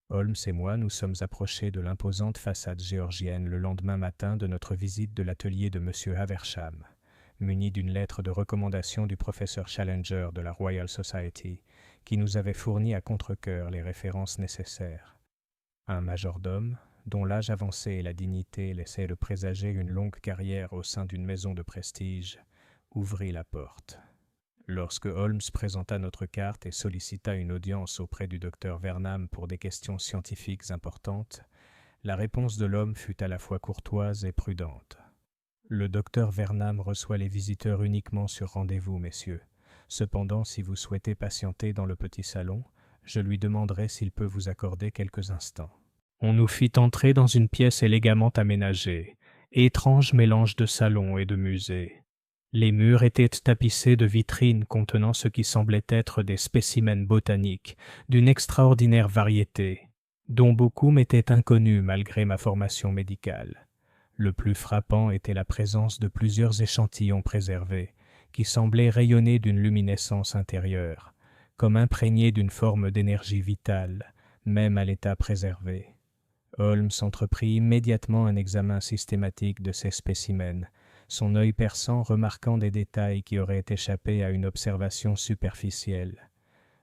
Holmes et moi nous sommes approchés de l'imposante façade géorgienne le lendemain matin de notre visite de l'atelier de M. Haversham, muni d'une lettre de recommandation du professeur Challenger de la Royal Society, qui nous avait fourni à contre-cœur les références nécessaires. Un majordome, dont l'âge avancé et la dignité laissaient de présager une longue carrière au sein d'une maison de prestige, ouvrit la porte. Lorsque Holmes présenta notre carte et sollicita une audience auprès du docteur Vernam pour des questions scientifiques importantes, la réponse de l'homme fut à la fois courtoise et prudente. « Le docteur Vernam reçoit les visiteurs uniquement sur rendez-vous, messieurs. Cependant, si vous souhaitez patienter dans le petit salon, je lui demanderai s'il peut vous accorder quelques instants. » On nous fit entrer dans une pièce élégamment aménagée, étrange mélange de salon et de musée. Les murs étaient tapissés de vitrines contenant ce qui semblait être des spécimens botaniques d'une extraordinaire variété, dont beaucoup m'étaient inconnus malgré ma formation médicale. Le plus frappant était la présence de plusieurs échantillons préservés, qui semblaient rayonner d'une luminescence intérieure, comme imprégnés d'une forme d'énergie vitale, même à l'état préservé. Holmes entreprit immédiatement un examen systématique de ces spécimens, son œil perçant remarquant des détails qui auraient échappé à une observation superficielle.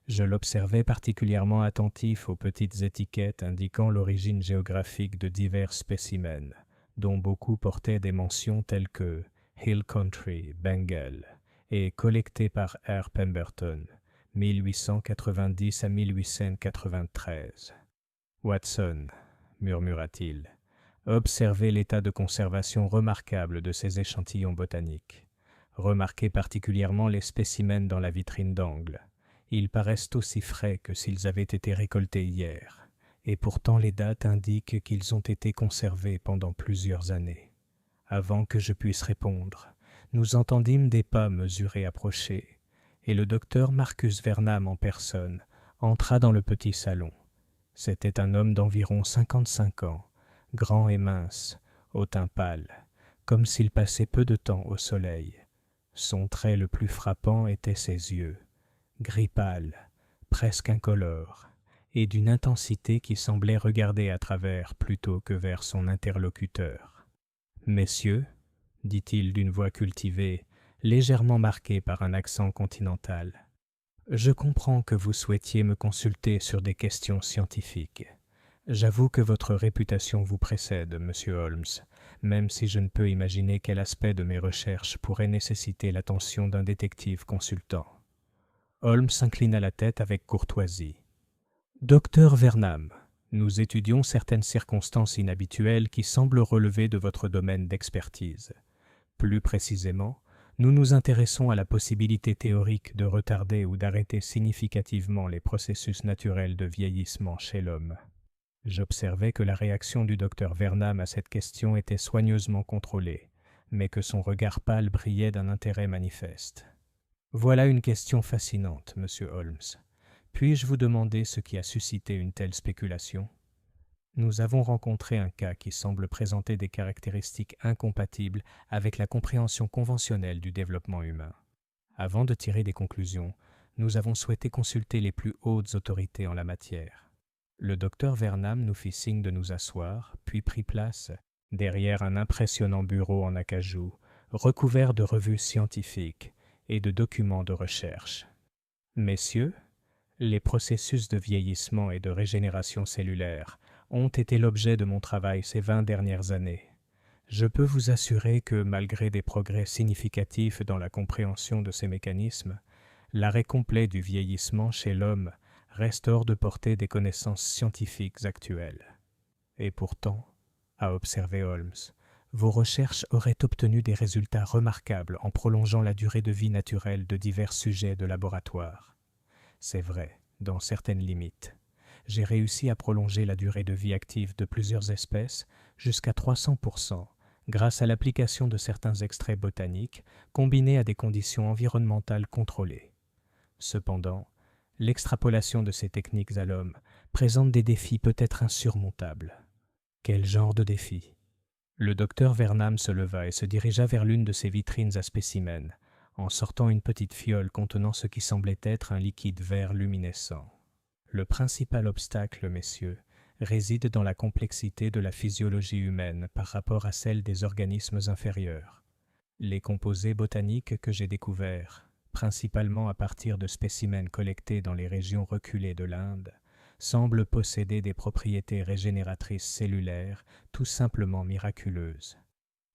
Je l'observais particulièrement attentif aux petites étiquettes indiquant l'origine géographique de divers spécimens, dont beaucoup portaient des mentions telles que « Hill Country, Bengal » et « collecté par R. Pemberton, 1890 à 1893 ». « Watson », murmura-t-il, observez l'état de conservation remarquable de ces échantillons botaniques. Remarquez particulièrement les spécimens dans la vitrine d'angle. Ils paraissent aussi frais que s'ils avaient été récoltés hier, et pourtant les dates indiquent qu'ils ont été conservés pendant plusieurs années. Avant que je puisse répondre, nous entendîmes des pas mesurés approcher, et le docteur Marcus Vernam en personne entra dans le petit salon. C'était un homme d'environ 55 ans, grand et mince, au teint pâle, comme s'il passait peu de temps au soleil. Son trait le plus frappant était ses yeux, gris pâle, presque incolore, et d'une intensité qui semblait regarder à travers plutôt que vers son interlocuteur. « Messieurs, dit-il d'une voix cultivée, légèrement marquée par un accent continental, je comprends que vous souhaitiez me consulter sur des questions scientifiques. J'avoue que votre réputation vous précède, monsieur Holmes, même si je ne peux imaginer quel aspect de mes recherches pourrait nécessiter l'attention d'un détective consultant. » Holmes inclina la tête avec courtoisie. « Docteur Vernam, nous étudions certaines circonstances inhabituelles qui semblent relever de votre domaine d'expertise. Plus précisément, nous nous intéressons à la possibilité théorique de retarder ou d'arrêter significativement les processus naturels de vieillissement chez l'homme. » J'observai que la réaction du docteur Vernam à cette question était soigneusement contrôlée, mais que son regard pâle brillait d'un intérêt manifeste. « Voilà une question fascinante, monsieur Holmes. Puis-je vous demander ce qui a suscité une telle spéculation ? Nous avons rencontré un cas qui semble présenter des caractéristiques incompatibles avec la compréhension conventionnelle du développement humain. Avant de tirer des conclusions, nous avons souhaité consulter les plus hautes autorités en la matière. » Le docteur Vernam nous fit signe de nous asseoir, puis prit place derrière un impressionnant bureau en acajou, recouvert de revues scientifiques et de documents de recherche. « Messieurs, les processus de vieillissement et de régénération cellulaire ont été l'objet de mon travail ces 20 dernières années. Je peux vous assurer que, malgré des progrès significatifs dans la compréhension de ces mécanismes, l'arrêt complet du vieillissement chez l'homme reste hors de portée des connaissances scientifiques actuelles. Et pourtant, a observé Holmes, vos recherches auraient obtenu des résultats remarquables en prolongeant la durée de vie naturelle de divers sujets de laboratoire. C'est vrai, dans certaines limites. J'ai réussi à prolonger la durée de vie active de plusieurs espèces jusqu'à 300%, grâce à l'application de certains extraits botaniques combinés à des conditions environnementales contrôlées. Cependant, l'extrapolation de ces techniques à l'homme présente des défis peut-être insurmontables. Quel genre de défis ? Le docteur Vernam se leva et se dirigea vers l'une de ses vitrines à spécimens, en sortant une petite fiole contenant ce qui semblait être un liquide vert luminescent. Le principal obstacle, messieurs, réside dans la complexité de la physiologie humaine par rapport à celle des organismes inférieurs. Les composés botaniques que j'ai découverts, principalement à partir de spécimens collectés dans les régions reculées de l'Inde, semblent posséder des propriétés régénératrices cellulaires tout simplement miraculeuses.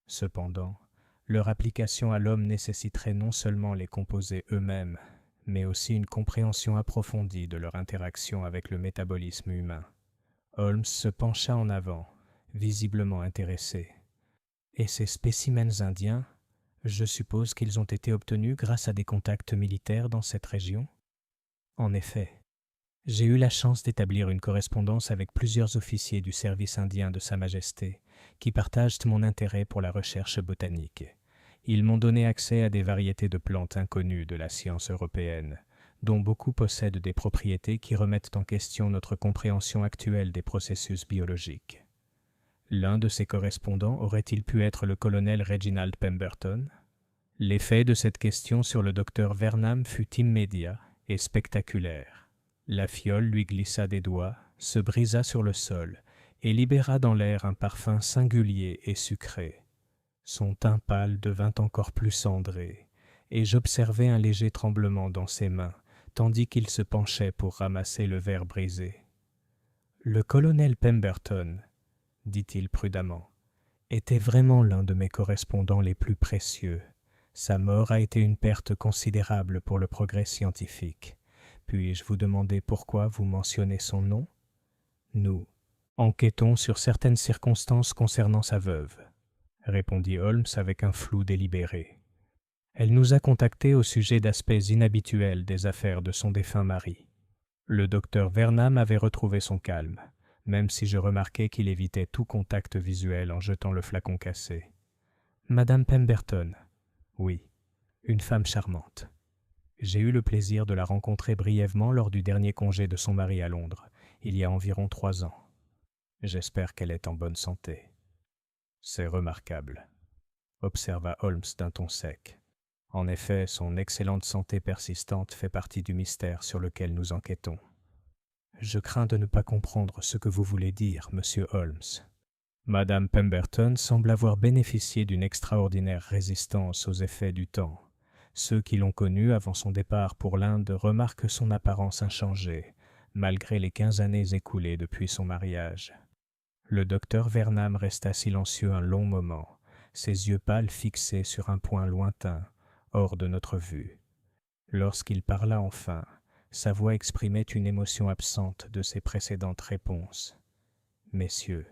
Cependant, leur application à l'homme nécessiterait non seulement les composés eux-mêmes, mais aussi une compréhension approfondie de leur interaction avec le métabolisme humain. Holmes se pencha en avant, visiblement intéressé. « Et ces spécimens indiens ? Je suppose qu'ils ont été obtenus grâce à des contacts militaires dans cette région ? » En effet, j'ai eu la chance d'établir une correspondance avec plusieurs officiers du service indien de Sa Majesté, qui partagent mon intérêt pour la recherche botanique. Ils m'ont donné accès à des variétés de plantes inconnues de la science européenne, dont beaucoup possèdent des propriétés qui remettent en question notre compréhension actuelle des processus biologiques. L'un de ces correspondants aurait-il pu être le colonel Reginald Pemberton ? L'effet de cette question sur le docteur Vernam fut immédiat et spectaculaire. La fiole lui glissa des doigts, se brisa sur le sol et libéra dans l'air un parfum singulier et sucré. Son teint pâle devint encore plus cendré, et j'observai un léger tremblement dans ses mains, tandis qu'il se penchait pour ramasser le verre brisé. « Le colonel Pemberton, dit-il prudemment, était vraiment l'un de mes correspondants les plus précieux. Sa mort a été une perte considérable pour le progrès scientifique. Puis-je vous demander pourquoi vous mentionnez son nom ? Nous enquêtons sur certaines circonstances concernant sa veuve, répondit Holmes avec un flou délibéré. Elle nous a contactés au sujet d'aspects inhabituels des affaires de son défunt mari. Le docteur Vernam avait retrouvé son calme, même si je remarquai qu'il évitait tout contact visuel en jetant le flacon cassé. Madame Pemberton. Oui, une femme charmante. J'ai eu le plaisir de la rencontrer brièvement lors du dernier congé de son mari à Londres, il y a environ 3 ans. J'espère qu'elle est en bonne santé. C'est remarquable, observa Holmes d'un ton sec. En effet, son excellente santé persistante fait partie du mystère sur lequel nous enquêtons. Je crains de ne pas comprendre ce que vous voulez dire, monsieur Holmes. Madame Pemberton semble avoir bénéficié d'une extraordinaire résistance aux effets du temps. Ceux qui l'ont connue avant son départ pour l'Inde remarquent son apparence inchangée, malgré les 15 années écoulées depuis son mariage. Le docteur Vernam resta silencieux un long moment, ses yeux pâles fixés sur un point lointain, hors de notre vue. Lorsqu'il parla enfin, sa voix exprimait une émotion absente de ses précédentes réponses. « Messieurs,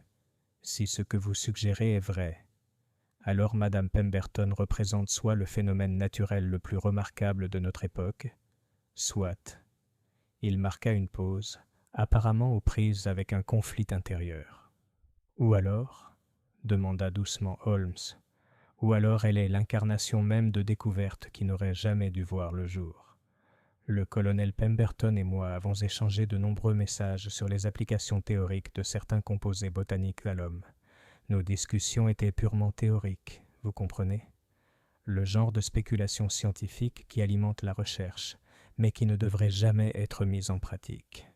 si ce que vous suggérez est vrai, alors Madame Pemberton représente soit le phénomène naturel le plus remarquable de notre époque, soit... » Il marqua une pause, apparemment aux prises avec un conflit intérieur. « Ou alors, demanda doucement Holmes, ou alors elle est l'incarnation même de découvertes qui n'auraient jamais dû voir le jour. Le colonel Pemberton et moi avons échangé de nombreux messages sur les applications théoriques de certains composés botaniques à l'homme. Nos discussions étaient purement théoriques, vous comprenez ? Le genre de spéculation scientifique qui alimente la recherche, mais qui ne devrait jamais être mise en pratique.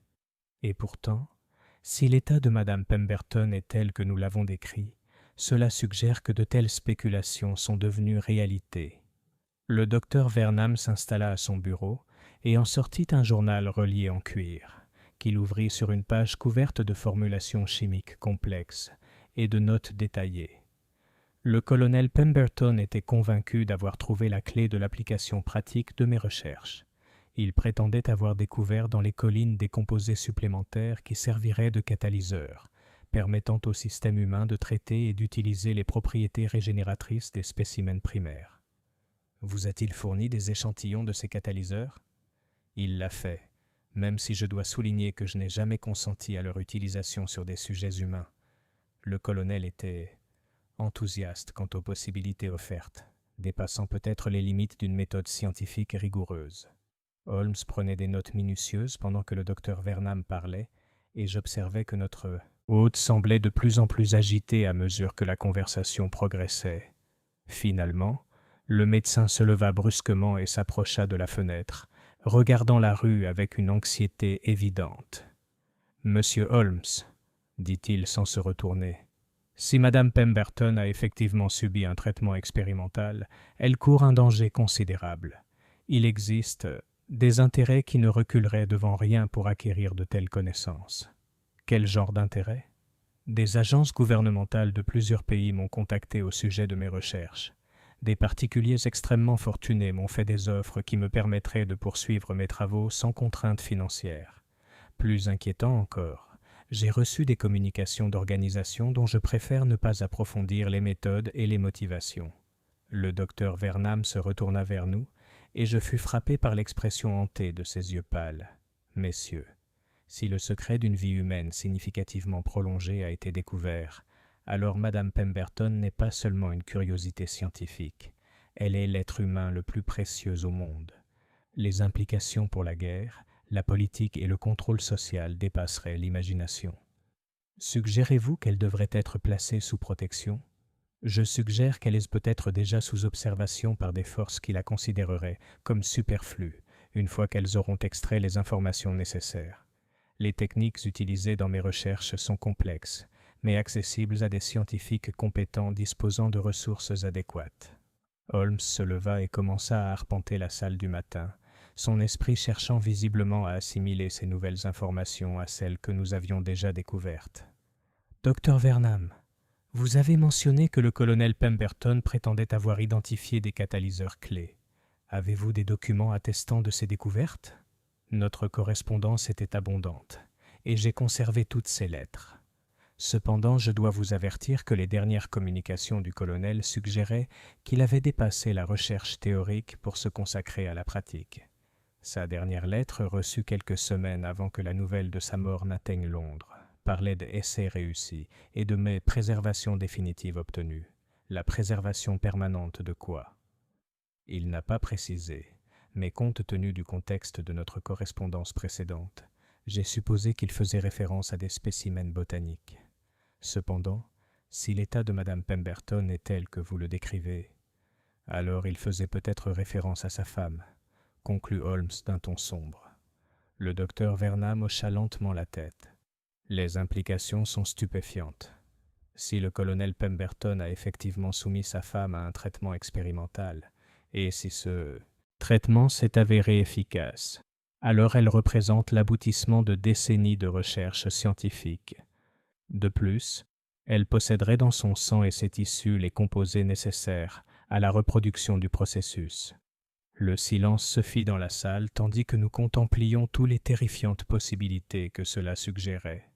Et pourtant, si l'état de Madame Pemberton est tel que nous l'avons décrit, cela suggère que de telles spéculations sont devenues réalité. Le docteur Vernam s'installa à son bureau et en sortit un journal relié en cuir, qu'il ouvrit sur une page couverte de formulations chimiques complexes et de notes détaillées. Le colonel Pemberton était convaincu d'avoir trouvé la clé de l'application pratique de mes recherches. Il prétendait avoir découvert dans les collines des composés supplémentaires qui serviraient de catalyseurs, permettant au système humain de traiter et d'utiliser les propriétés régénératrices des spécimens primaires. Vous a-t-il fourni des échantillons de ces catalyseurs ? Il l'a fait, même si je dois souligner que je n'ai jamais consenti à leur utilisation sur des sujets humains. Le colonel était enthousiaste quant aux possibilités offertes, dépassant peut-être les limites d'une méthode scientifique rigoureuse. Holmes prenait des notes minutieuses pendant que le docteur Vernam parlait, et j'observais que notre hôte semblait de plus en plus agité à mesure que la conversation progressait. Finalement, le médecin se leva brusquement et s'approcha de la fenêtre, regardant la rue avec une anxiété évidente. « Monsieur Holmes, » dit-il sans se retourner, « si Madame Pemberton a effectivement subi un traitement expérimental, elle court un danger considérable. Il existe des intérêts qui ne reculeraient devant rien pour acquérir de telles connaissances. » Quel genre d'intérêt ? Des agences gouvernementales de plusieurs pays m'ont contacté au sujet de mes recherches. Des particuliers extrêmement fortunés m'ont fait des offres qui me permettraient de poursuivre mes travaux sans contrainte financière. Plus inquiétant encore, j'ai reçu des communications d'organisations dont je préfère ne pas approfondir les méthodes et les motivations. Le docteur Vernam se retourna vers nous, et je fus frappé par l'expression hantée de ses yeux pâles. « Messieurs, si le secret d'une vie humaine significativement prolongée a été découvert, alors Madame Pemberton n'est pas seulement une curiosité scientifique, elle est l'être humain le plus précieux au monde. Les implications pour la guerre, la politique et le contrôle social dépasseraient l'imagination. Suggérez-vous qu'elle devrait être placée sous protection ? Je suggère qu'elle est peut-être déjà sous observation par des forces qui la considéreraient comme superflue, une fois qu'elles auront extrait les informations nécessaires. Les techniques utilisées dans mes recherches sont complexes, mais accessibles à des scientifiques compétents disposant de ressources adéquates. » Holmes se leva et commença à arpenter la salle du matin, son esprit cherchant visiblement à assimiler ces nouvelles informations à celles que nous avions déjà découvertes. « Docteur Vernam, vous avez mentionné que le colonel Pemberton prétendait avoir identifié des catalyseurs clés. Avez-vous des documents attestant de ces découvertes ? Notre correspondance était abondante, et j'ai conservé toutes ces lettres. Cependant, je dois vous avertir que les dernières communications du colonel suggéraient qu'il avait dépassé la recherche théorique pour se consacrer à la pratique. Sa dernière lettre, reçue quelques semaines avant que la nouvelle de sa mort n'atteigne Londres, parlait d'essais réussis et de mes préservations définitives obtenues. La préservation permanente de quoi ? Il n'a pas précisé, mais compte tenu du contexte de notre correspondance précédente, j'ai supposé qu'il faisait référence à des spécimens botaniques. Cependant, si l'état de Madame Pemberton est tel que vous le décrivez, Alors il faisait peut-être référence à sa femme, conclut Holmes d'un ton sombre. Le docteur Vernam hocha lentement la tête. Les implications sont stupéfiantes. Si le colonel Pemberton a effectivement soumis sa femme à un traitement expérimental, et si ce traitement s'est avéré efficace, alors elle représente l'aboutissement de décennies de recherches scientifiques. De plus, elle posséderait dans son sang et ses tissus les composés nécessaires à la reproduction du processus. Le silence se fit dans la salle tandis que nous contemplions toutes les terrifiantes possibilités que cela suggérait.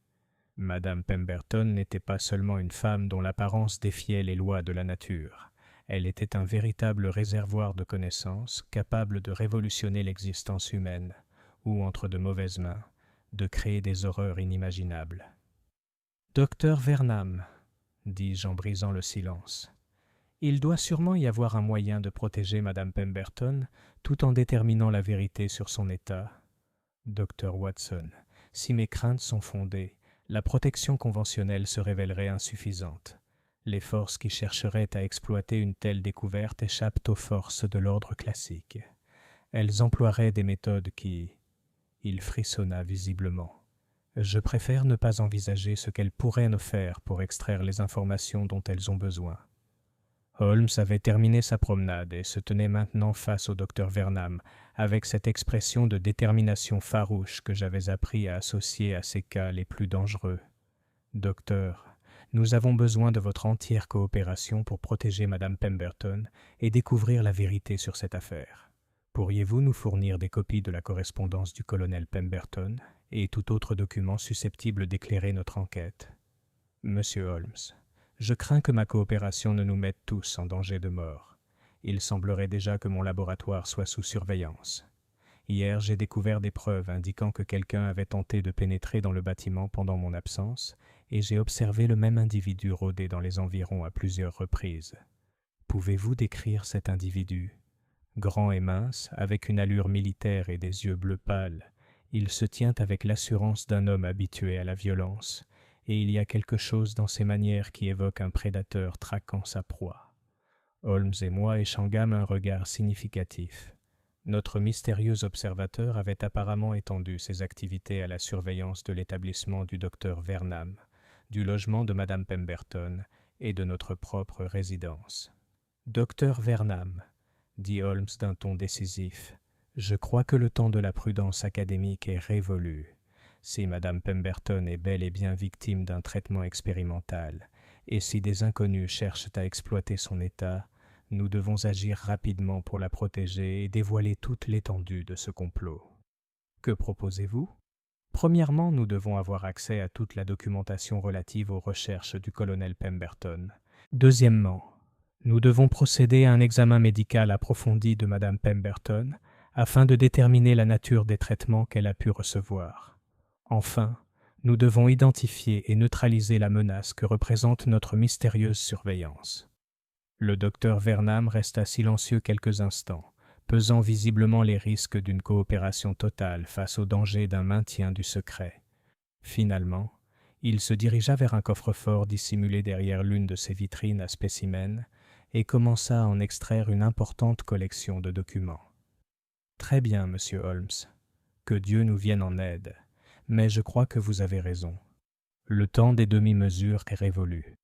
Madame Pemberton n'était pas seulement une femme dont l'apparence défiait les lois de la nature. Elle était un véritable réservoir de connaissances capable de révolutionner l'existence humaine, ou, entre de mauvaises mains, de créer des horreurs inimaginables. « Docteur Vernam, » dis-je en brisant le silence, « il doit sûrement y avoir un moyen de protéger Madame Pemberton tout en déterminant la vérité sur son état. Docteur Watson, si mes craintes sont fondées, la protection conventionnelle se révélerait insuffisante. Les forces qui chercheraient à exploiter une telle découverte échappent aux forces de l'ordre classique. Elles emploieraient des méthodes qui... » Il frissonna visiblement. « Je préfère ne pas envisager ce qu'elles pourraient nous faire pour extraire les informations dont elles ont besoin. » Holmes avait terminé sa promenade et se tenait maintenant face au docteur Vernam, avec cette expression de détermination farouche que j'avais appris à associer à ces cas les plus dangereux. « Docteur, nous avons besoin de votre entière coopération pour protéger Madame Pemberton et découvrir la vérité sur cette affaire. Pourriez-vous nous fournir des copies de la correspondance du colonel Pemberton et tout autre document susceptible d'éclairer notre enquête? Monsieur Holmes, je crains que ma coopération ne nous mette tous en danger de mort. Il semblerait déjà que mon laboratoire soit sous surveillance. Hier, j'ai découvert des preuves indiquant que quelqu'un avait tenté de pénétrer dans le bâtiment pendant mon absence, et j'ai observé le même individu rôder dans les environs à plusieurs reprises. Pouvez-vous décrire cet individu? Grand et mince, avec une allure militaire et des yeux bleus pâles, il se tient avec l'assurance d'un homme habitué à la violence, et il y a quelque chose dans ses manières qui évoque un prédateur traquant sa proie. Holmes et moi échangeâmes un regard significatif. Notre mystérieux observateur avait apparemment étendu ses activités à la surveillance de l'établissement du docteur Vernam, du logement de Madame Pemberton et de notre propre résidence. « Docteur Vernam, » dit Holmes d'un ton décisif, « je crois que le temps de la prudence académique est révolu. Si Madame Pemberton est bel et bien victime d'un traitement expérimental, et si des inconnus cherchent à exploiter son état, nous devons agir rapidement pour la protéger et dévoiler toute l'étendue de ce complot. Que proposez-vous? Premièrement, nous devons avoir accès à toute la documentation relative aux recherches du colonel Pemberton. Deuxièmement, nous devons procéder à un examen médical approfondi de Madame Pemberton afin de déterminer la nature des traitements qu'elle a pu recevoir. Enfin, nous devons identifier et neutraliser la menace que représente notre mystérieuse surveillance. » Le docteur Vernam resta silencieux quelques instants, pesant visiblement les risques d'une coopération totale face au danger d'un maintien du secret. Finalement, il se dirigea vers un coffre-fort dissimulé derrière l'une de ses vitrines à spécimens et commença à en extraire une importante collection de documents. « Très bien, monsieur Holmes. Que Dieu nous vienne en aide. Mais je crois que vous avez raison. Le temps des demi-mesures est révolu.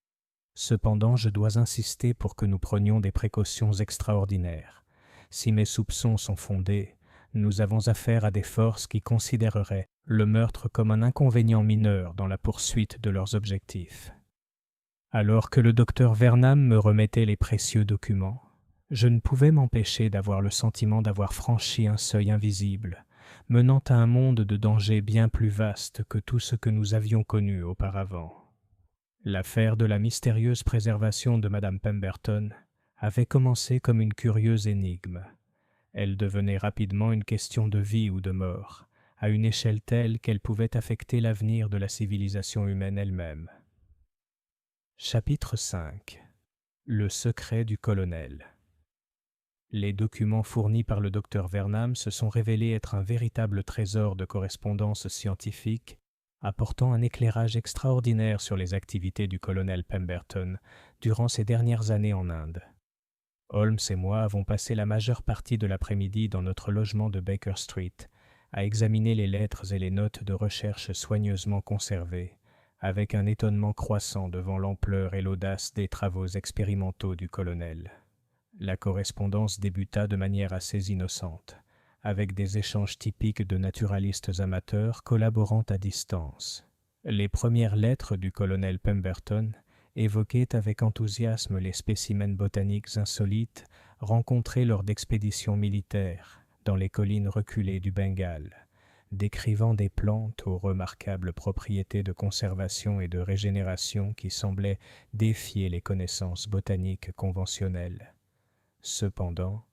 Cependant, je dois insister pour que nous prenions des précautions extraordinaires. Si mes soupçons sont fondés, nous avons affaire à des forces qui considéreraient le meurtre comme un inconvénient mineur dans la poursuite de leurs objectifs. » Alors que le docteur Vernam me remettait les précieux documents, je ne pouvais m'empêcher d'avoir le sentiment d'avoir franchi un seuil invisible, menant à un monde de dangers bien plus vaste que tout ce que nous avions connu auparavant. L'affaire de la mystérieuse préservation de Madame Pemberton avait commencé comme une curieuse énigme. Elle devenait rapidement une question de vie ou de mort, à une échelle telle qu'elle pouvait affecter l'avenir de la civilisation humaine elle-même. Chapitre 5. Le secret du colonel. Les documents fournis par le docteur Vernam se sont révélés être un véritable trésor de correspondance scientifique, apportant un éclairage extraordinaire sur les activités du colonel Pemberton durant ses dernières années en Inde. Holmes et moi avons passé la majeure partie de l'après-midi dans notre logement de Baker Street, à examiner les lettres et les notes de recherche soigneusement conservées, avec un étonnement croissant devant l'ampleur et l'audace des travaux expérimentaux du colonel. La correspondance débuta de manière assez innocente, avec des échanges typiques de naturalistes amateurs collaborant à distance. Les premières lettres du colonel Pemberton évoquaient avec enthousiasme les spécimens botaniques insolites rencontrés lors d'expéditions militaires dans les collines reculées du Bengale, décrivant des plantes aux remarquables propriétés de conservation et de régénération qui semblaient défier les connaissances botaniques conventionnelles. Cependant,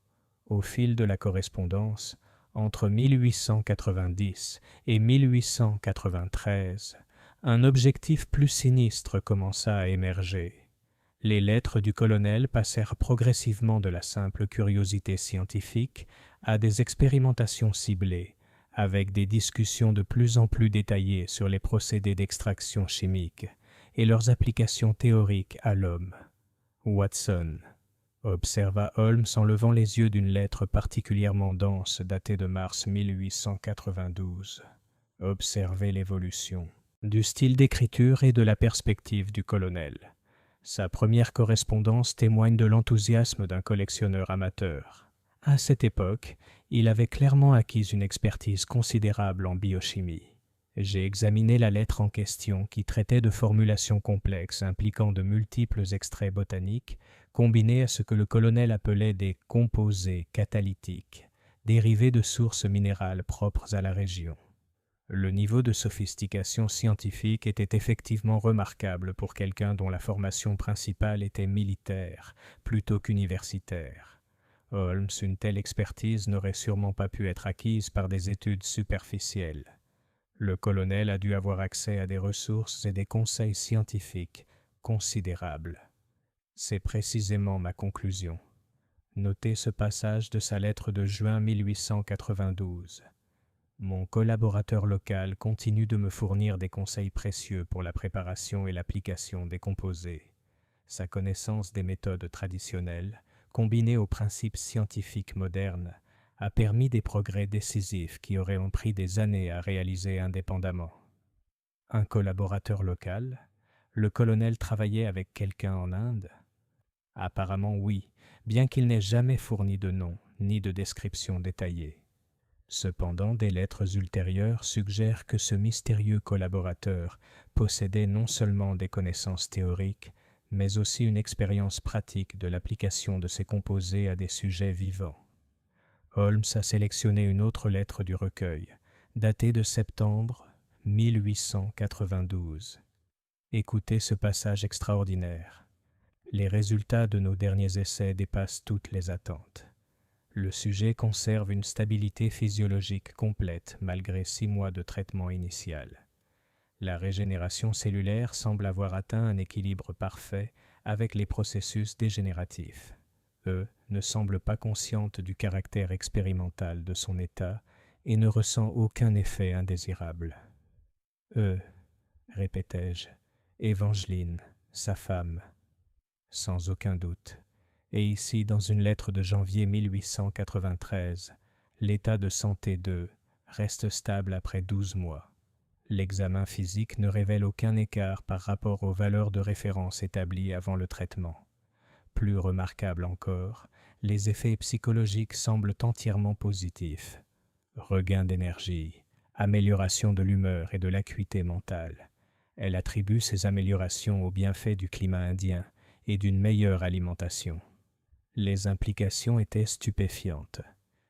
au fil de la correspondance, entre 1890 et 1893, un objectif plus sinistre commença à émerger. Les lettres du colonel passèrent progressivement de la simple curiosité scientifique à des expérimentations ciblées, avec des discussions de plus en plus détaillées sur les procédés d'extraction chimique et leurs applications théoriques à l'homme. Watson, observa Holmes en levant les yeux d'une lettre particulièrement dense datée de mars 1892. Observez l'évolution du style d'écriture et de la perspective du colonel. Sa première correspondance témoigne de l'enthousiasme d'un collectionneur amateur. À cette époque, il avait clairement acquis une expertise considérable en biochimie. J'ai examiné la lettre en question qui traitait de formulations complexes impliquant de multiples extraits botaniques combinés à ce que le colonel appelait des composés catalytiques, dérivés de sources minérales propres à la région. Le niveau de sophistication scientifique était effectivement remarquable pour quelqu'un dont la formation principale était militaire plutôt qu'universitaire. Holmes, une telle expertise n'aurait sûrement pas pu être acquise par des études superficielles. Le colonel a dû avoir accès à des ressources et des conseils scientifiques considérables. C'est précisément ma conclusion. Notez ce passage de sa lettre de juin 1892. Mon collaborateur local continue de me fournir des conseils précieux pour la préparation et l'application des composés. Sa connaissance des méthodes traditionnelles, combinée aux principes scientifiques modernes, a permis des progrès décisifs qui auraient pris des années à réaliser indépendamment. Un collaborateur local? Le colonel travaillait avec quelqu'un en Inde? Apparemment oui, bien qu'il n'ait jamais fourni de nom ni de description détaillée. Cependant, des lettres ultérieures suggèrent que ce mystérieux collaborateur possédait non seulement des connaissances théoriques, mais aussi une expérience pratique de l'application de ces composés à des sujets vivants. Holmes a sélectionné une autre lettre du recueil, datée de septembre 1892. Écoutez ce passage extraordinaire. Les résultats de nos derniers essais dépassent toutes les attentes. Le sujet conserve une stabilité physiologique complète malgré 6 mois de traitement initial. La régénération cellulaire semble avoir atteint un équilibre parfait avec les processus dégénératifs. Ne semble pas consciente du caractère expérimental de son état et ne ressent aucun effet indésirable. Répétai-je, Evangeline, sa femme. Sans aucun doute. Et ici, dans une lettre de janvier 1893, l'état de santé d'eux reste stable après 12 mois. L'examen physique ne révèle aucun écart par rapport aux valeurs de référence établies avant le traitement. Plus remarquable encore, les effets psychologiques semblent entièrement positifs. Regain d'énergie, amélioration de l'humeur et de l'acuité mentale. Elle attribue ces améliorations aux bienfaits du climat indien et d'une meilleure alimentation. Les implications étaient stupéfiantes.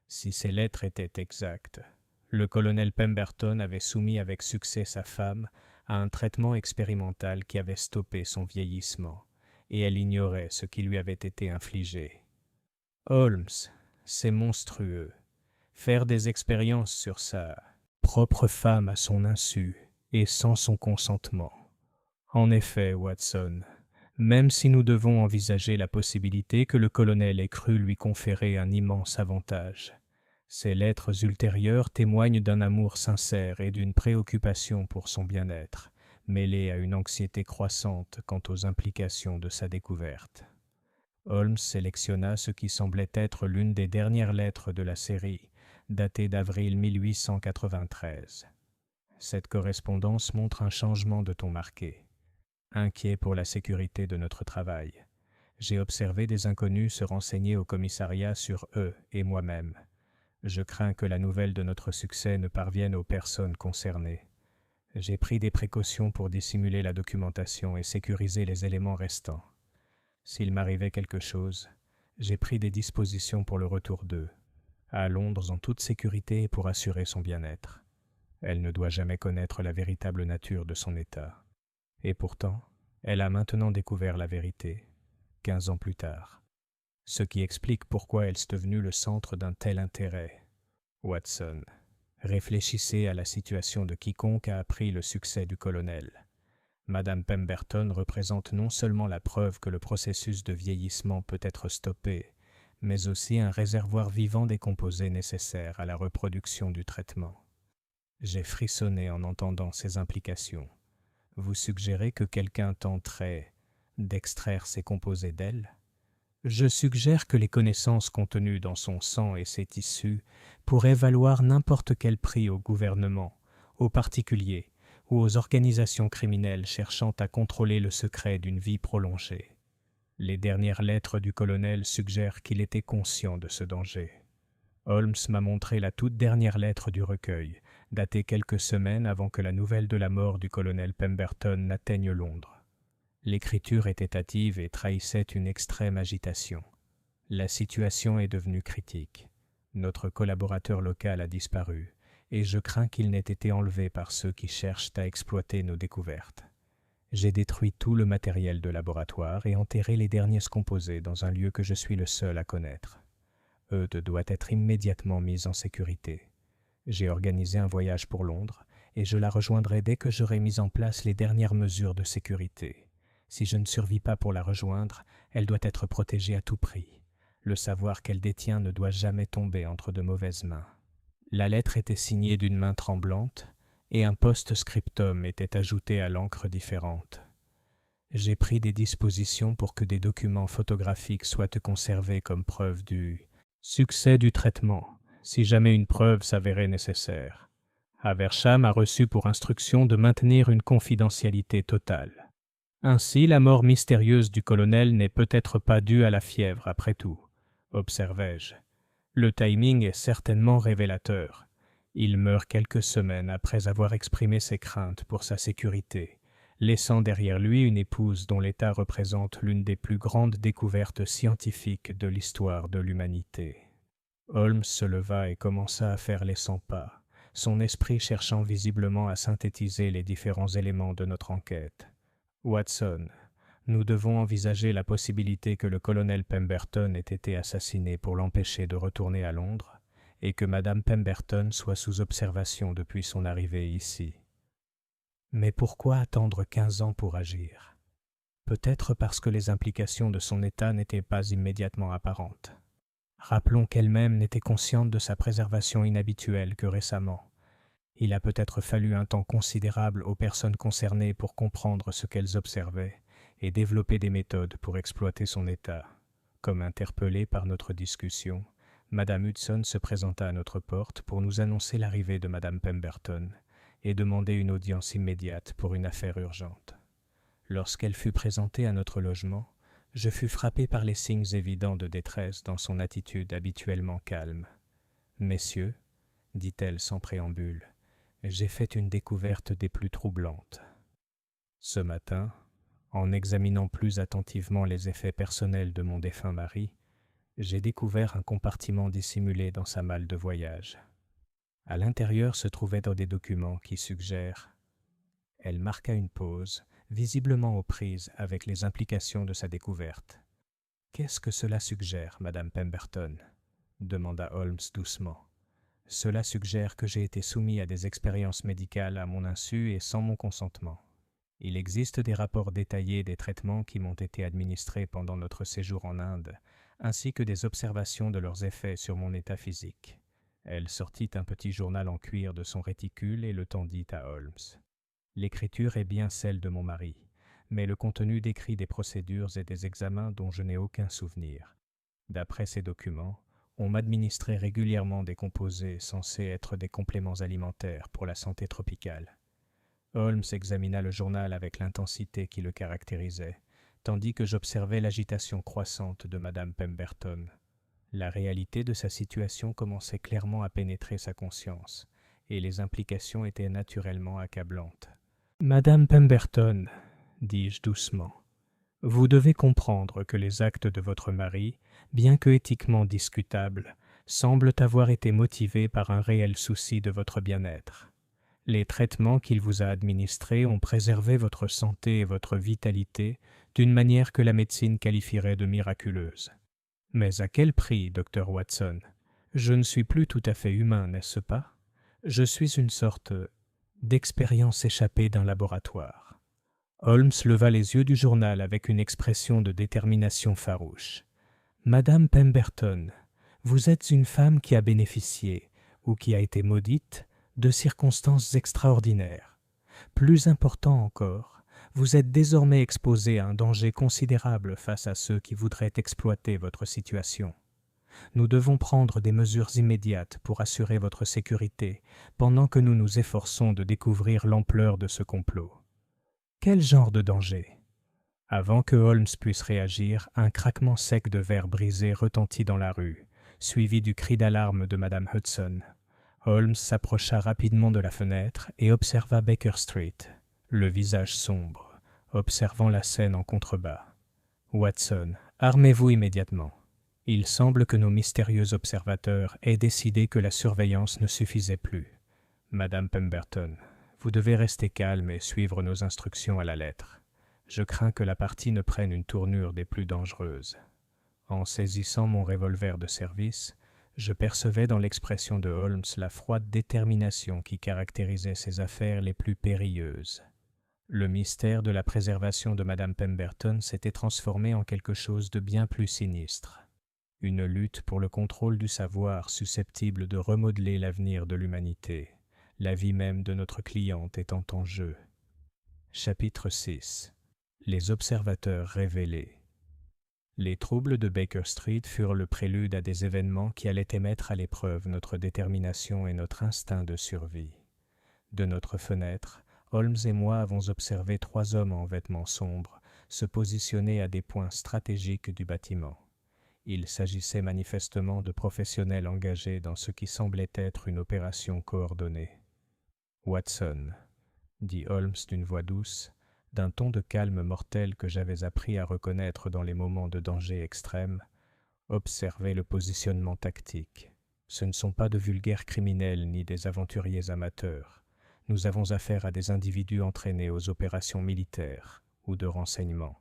Si ces lettres étaient exactes, le colonel Pemberton avait soumis avec succès sa femme à un traitement expérimental qui avait stoppé son vieillissement, et elle ignorait ce qui lui avait été infligé. Holmes, c'est monstrueux. Faire des expériences sur sa propre femme à son insu et sans son consentement. En effet, Watson, même si nous devons envisager la possibilité que le colonel ait cru lui conférer un immense avantage, ces lettres ultérieures témoignent d'un amour sincère et d'une préoccupation pour son bien-être, mêlée à une anxiété croissante quant aux implications de sa découverte. Holmes sélectionna ce qui semblait être l'une des dernières lettres de la série, datée d'avril 1893. Cette correspondance montre un changement de ton marqué. Inquiet pour la sécurité de notre travail. J'ai observé des inconnus se renseigner au commissariat sur eux et moi-même. Je crains que la nouvelle de notre succès ne parvienne aux personnes concernées. J'ai pris des précautions pour dissimuler la documentation et sécuriser les éléments restants. S'il m'arrivait quelque chose, j'ai pris des dispositions pour le retour d'eux, à Londres en toute sécurité et pour assurer son bien-être. Elle ne doit jamais connaître la véritable nature de son état. Et pourtant, elle a maintenant découvert la vérité, 15 ans plus tard. Ce qui explique pourquoi elle est devenue le centre d'un tel intérêt. Watson, réfléchissez à la situation de quiconque a appris le succès du colonel. Madame Pemberton représente non seulement la preuve que le processus de vieillissement peut être stoppé, mais aussi un réservoir vivant des composés nécessaires à la reproduction du traitement. J'ai frissonné en entendant ces implications. Vous suggérez que quelqu'un tenterait d'extraire ces composés d'elle ? Je suggère que les connaissances contenues dans son sang et ses tissus pourraient valoir n'importe quel prix au gouvernement, aux particuliers ou aux organisations criminelles cherchant à contrôler le secret d'une vie prolongée. Les dernières lettres du colonel suggèrent qu'il était conscient de ce danger. Holmes m'a montré la toute dernière lettre du recueil, datée quelques semaines avant que la nouvelle de la mort du colonel Pemberton n'atteigne Londres. L'écriture était hâtive et trahissait une extrême agitation. La situation est devenue critique. Notre collaborateur local a disparu, et je crains qu'il n'ait été enlevé par ceux qui cherchent à exploiter nos découvertes. J'ai détruit tout le matériel de laboratoire et enterré les derniers composés dans un lieu que je suis le seul à connaître. Eudes doit être immédiatement mise en sécurité. J'ai organisé un voyage pour Londres, et je la rejoindrai dès que j'aurai mis en place les dernières mesures de sécurité. Si je ne survis pas pour la rejoindre, elle doit être protégée à tout prix. Le savoir qu'elle détient ne doit jamais tomber entre de mauvaises mains. La lettre était signée d'une main tremblante, et un post-scriptum était ajouté à l'encre différente. J'ai pris des dispositions pour que des documents photographiques soient conservés comme preuve du succès du traitement, si jamais une preuve s'avérait nécessaire. Haversham a reçu pour instruction de maintenir une confidentialité totale. Ainsi, la mort mystérieuse du colonel n'est peut-être pas due à la fièvre, après tout, observai-je. Le timing est certainement révélateur. Il meurt quelques semaines après avoir exprimé ses craintes pour sa sécurité, laissant derrière lui une épouse dont l'état représente l'une des plus grandes découvertes scientifiques de l'histoire de l'humanité. Holmes se leva et commença à faire les 100 pas, son esprit cherchant visiblement à synthétiser les différents éléments de notre enquête. Watson, nous devons envisager la possibilité que le colonel Pemberton ait été assassiné pour l'empêcher de retourner à Londres et que Madame Pemberton soit sous observation depuis son arrivée ici. Mais pourquoi attendre 15 ans pour agir ? Peut-être parce que les implications de son état n'étaient pas immédiatement apparentes. Rappelons qu'elle-même n'était consciente de sa préservation inhabituelle que récemment. Il a peut-être fallu un temps considérable aux personnes concernées pour comprendre ce qu'elles observaient et développer des méthodes pour exploiter son état. Comme interpellée par notre discussion, Madame Hudson se présenta à notre porte pour nous annoncer l'arrivée de Madame Pemberton et demander une audience immédiate pour une affaire urgente. Lorsqu'elle fut présentée à notre logement, je fus frappé par les signes évidents de détresse dans son attitude habituellement calme. « Messieurs, dit-elle sans préambule, j'ai fait une découverte des plus troublantes. Ce matin, en examinant plus attentivement les effets personnels de mon défunt mari, j'ai découvert un compartiment dissimulé dans sa malle de voyage. À l'intérieur se trouvaient des documents qui suggèrent. Elle marqua une pause, visiblement aux prises avec les implications de sa découverte. « Qu'est-ce que cela suggère, Madame Pemberton ?» demanda Holmes doucement. « Cela suggère que j'ai été soumis à des expériences médicales à mon insu et sans mon consentement. Il existe des rapports détaillés des traitements qui m'ont été administrés pendant notre séjour en Inde, ainsi que des observations de leurs effets sur mon état physique. » Elle sortit un petit journal en cuir de son réticule et le tendit à Holmes. « L'écriture est bien celle de mon mari, mais le contenu décrit des procédures et des examens dont je n'ai aucun souvenir. D'après ces documents, on m'administrait régulièrement des composés censés être des compléments alimentaires pour la santé tropicale. Holmes examina le journal avec l'intensité qui le caractérisait, tandis que j'observais l'agitation croissante de Madame Pemberton. La réalité de sa situation commençait clairement à pénétrer sa conscience, et les implications étaient naturellement accablantes. « Madame Pemberton, dis-je doucement, vous devez comprendre que les actes de votre mari, bien que éthiquement discutables, semblent avoir été motivés par un réel souci de votre bien-être. Les traitements qu'il vous a administrés ont préservé votre santé et votre vitalité d'une manière que la médecine qualifierait de miraculeuse. Mais à quel prix, docteur Watson? Je ne suis plus tout à fait humain, n'est-ce pas? Je suis une sorte d'expérience échappée d'un laboratoire. » Holmes leva les yeux du journal avec une expression de détermination farouche. « Madame Pemberton, vous êtes une femme qui a bénéficié, ou qui a été maudite, de circonstances extraordinaires. Plus important encore, vous êtes désormais exposée à un danger considérable face à ceux qui voudraient exploiter votre situation. Nous devons prendre des mesures immédiates pour assurer votre sécurité, pendant que nous nous efforçons de découvrir l'ampleur de ce complot. » Quel genre de danger? Avant que Holmes puisse réagir, un craquement sec de verre brisé retentit dans la rue, suivi du cri d'alarme de Madame Hudson. Holmes s'approcha rapidement de la fenêtre et observa Baker Street, le visage sombre, observant la scène en contrebas. « Watson, armez-vous immédiatement. Il semble que nos mystérieux observateurs aient décidé que la surveillance ne suffisait plus. Madame Pemberton, vous devez rester calme et suivre nos instructions à la lettre. Je crains que la partie ne prenne une tournure des plus dangereuses. » En saisissant mon revolver de service, je percevais dans l'expression de Holmes la froide détermination qui caractérisait ses affaires les plus périlleuses. Le mystère de la préservation de Madame Pemberton s'était transformé en quelque chose de bien plus sinistre. Une lutte pour le contrôle du savoir susceptible de remodeler l'avenir de l'humanité, la vie même de notre cliente étant en jeu. Chapitre 6. Les observateurs révélés. Les troubles de Baker Street furent le prélude à des événements qui allaient émettre à l'épreuve notre détermination et notre instinct de survie. De notre fenêtre, Holmes et moi avons observé 3 hommes en vêtements sombres se positionner à des points stratégiques du bâtiment. Il s'agissait manifestement de professionnels engagés dans ce qui semblait être une opération coordonnée. « Watson, » dit Holmes d'une voix douce, d'un ton de calme mortel que j'avais appris à reconnaître dans les moments de danger extrême, observez le positionnement tactique. Ce ne sont pas de vulgaires criminels ni des aventuriers amateurs. Nous avons affaire à des individus entraînés aux opérations militaires ou de renseignement.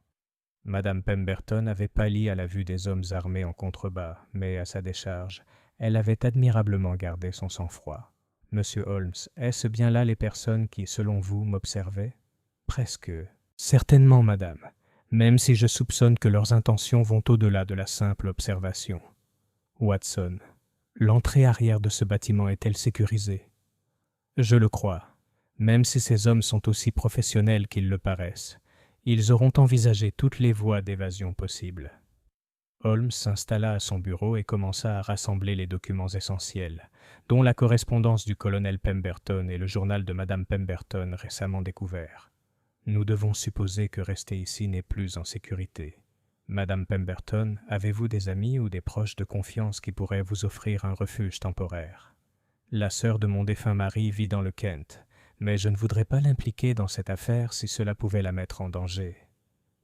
Madame Pemberton avait pâli à la vue des hommes armés en contrebas, mais à sa décharge, elle avait admirablement gardé son sang-froid. « Monsieur Holmes, est-ce bien là les personnes qui, selon vous, m'observaient ? » « Presque. Certainement, madame, même si je soupçonne que leurs intentions vont au-delà de la simple observation. Watson, l'entrée arrière de ce bâtiment est-elle sécurisée? Je le crois. Même si ces hommes sont aussi professionnels qu'ils le paraissent, ils auront envisagé toutes les voies d'évasion possibles. » Holmes s'installa à son bureau et commença à rassembler les documents essentiels, dont la correspondance du colonel Pemberton et le journal de Madame Pemberton récemment découvert. Nous devons supposer que rester ici n'est plus en sécurité. Madame Pemberton, avez-vous des amis ou des proches de confiance qui pourraient vous offrir un refuge temporaire? La sœur de mon défunt mari vit dans le Kent, mais je ne voudrais pas l'impliquer dans cette affaire si cela pouvait la mettre en danger.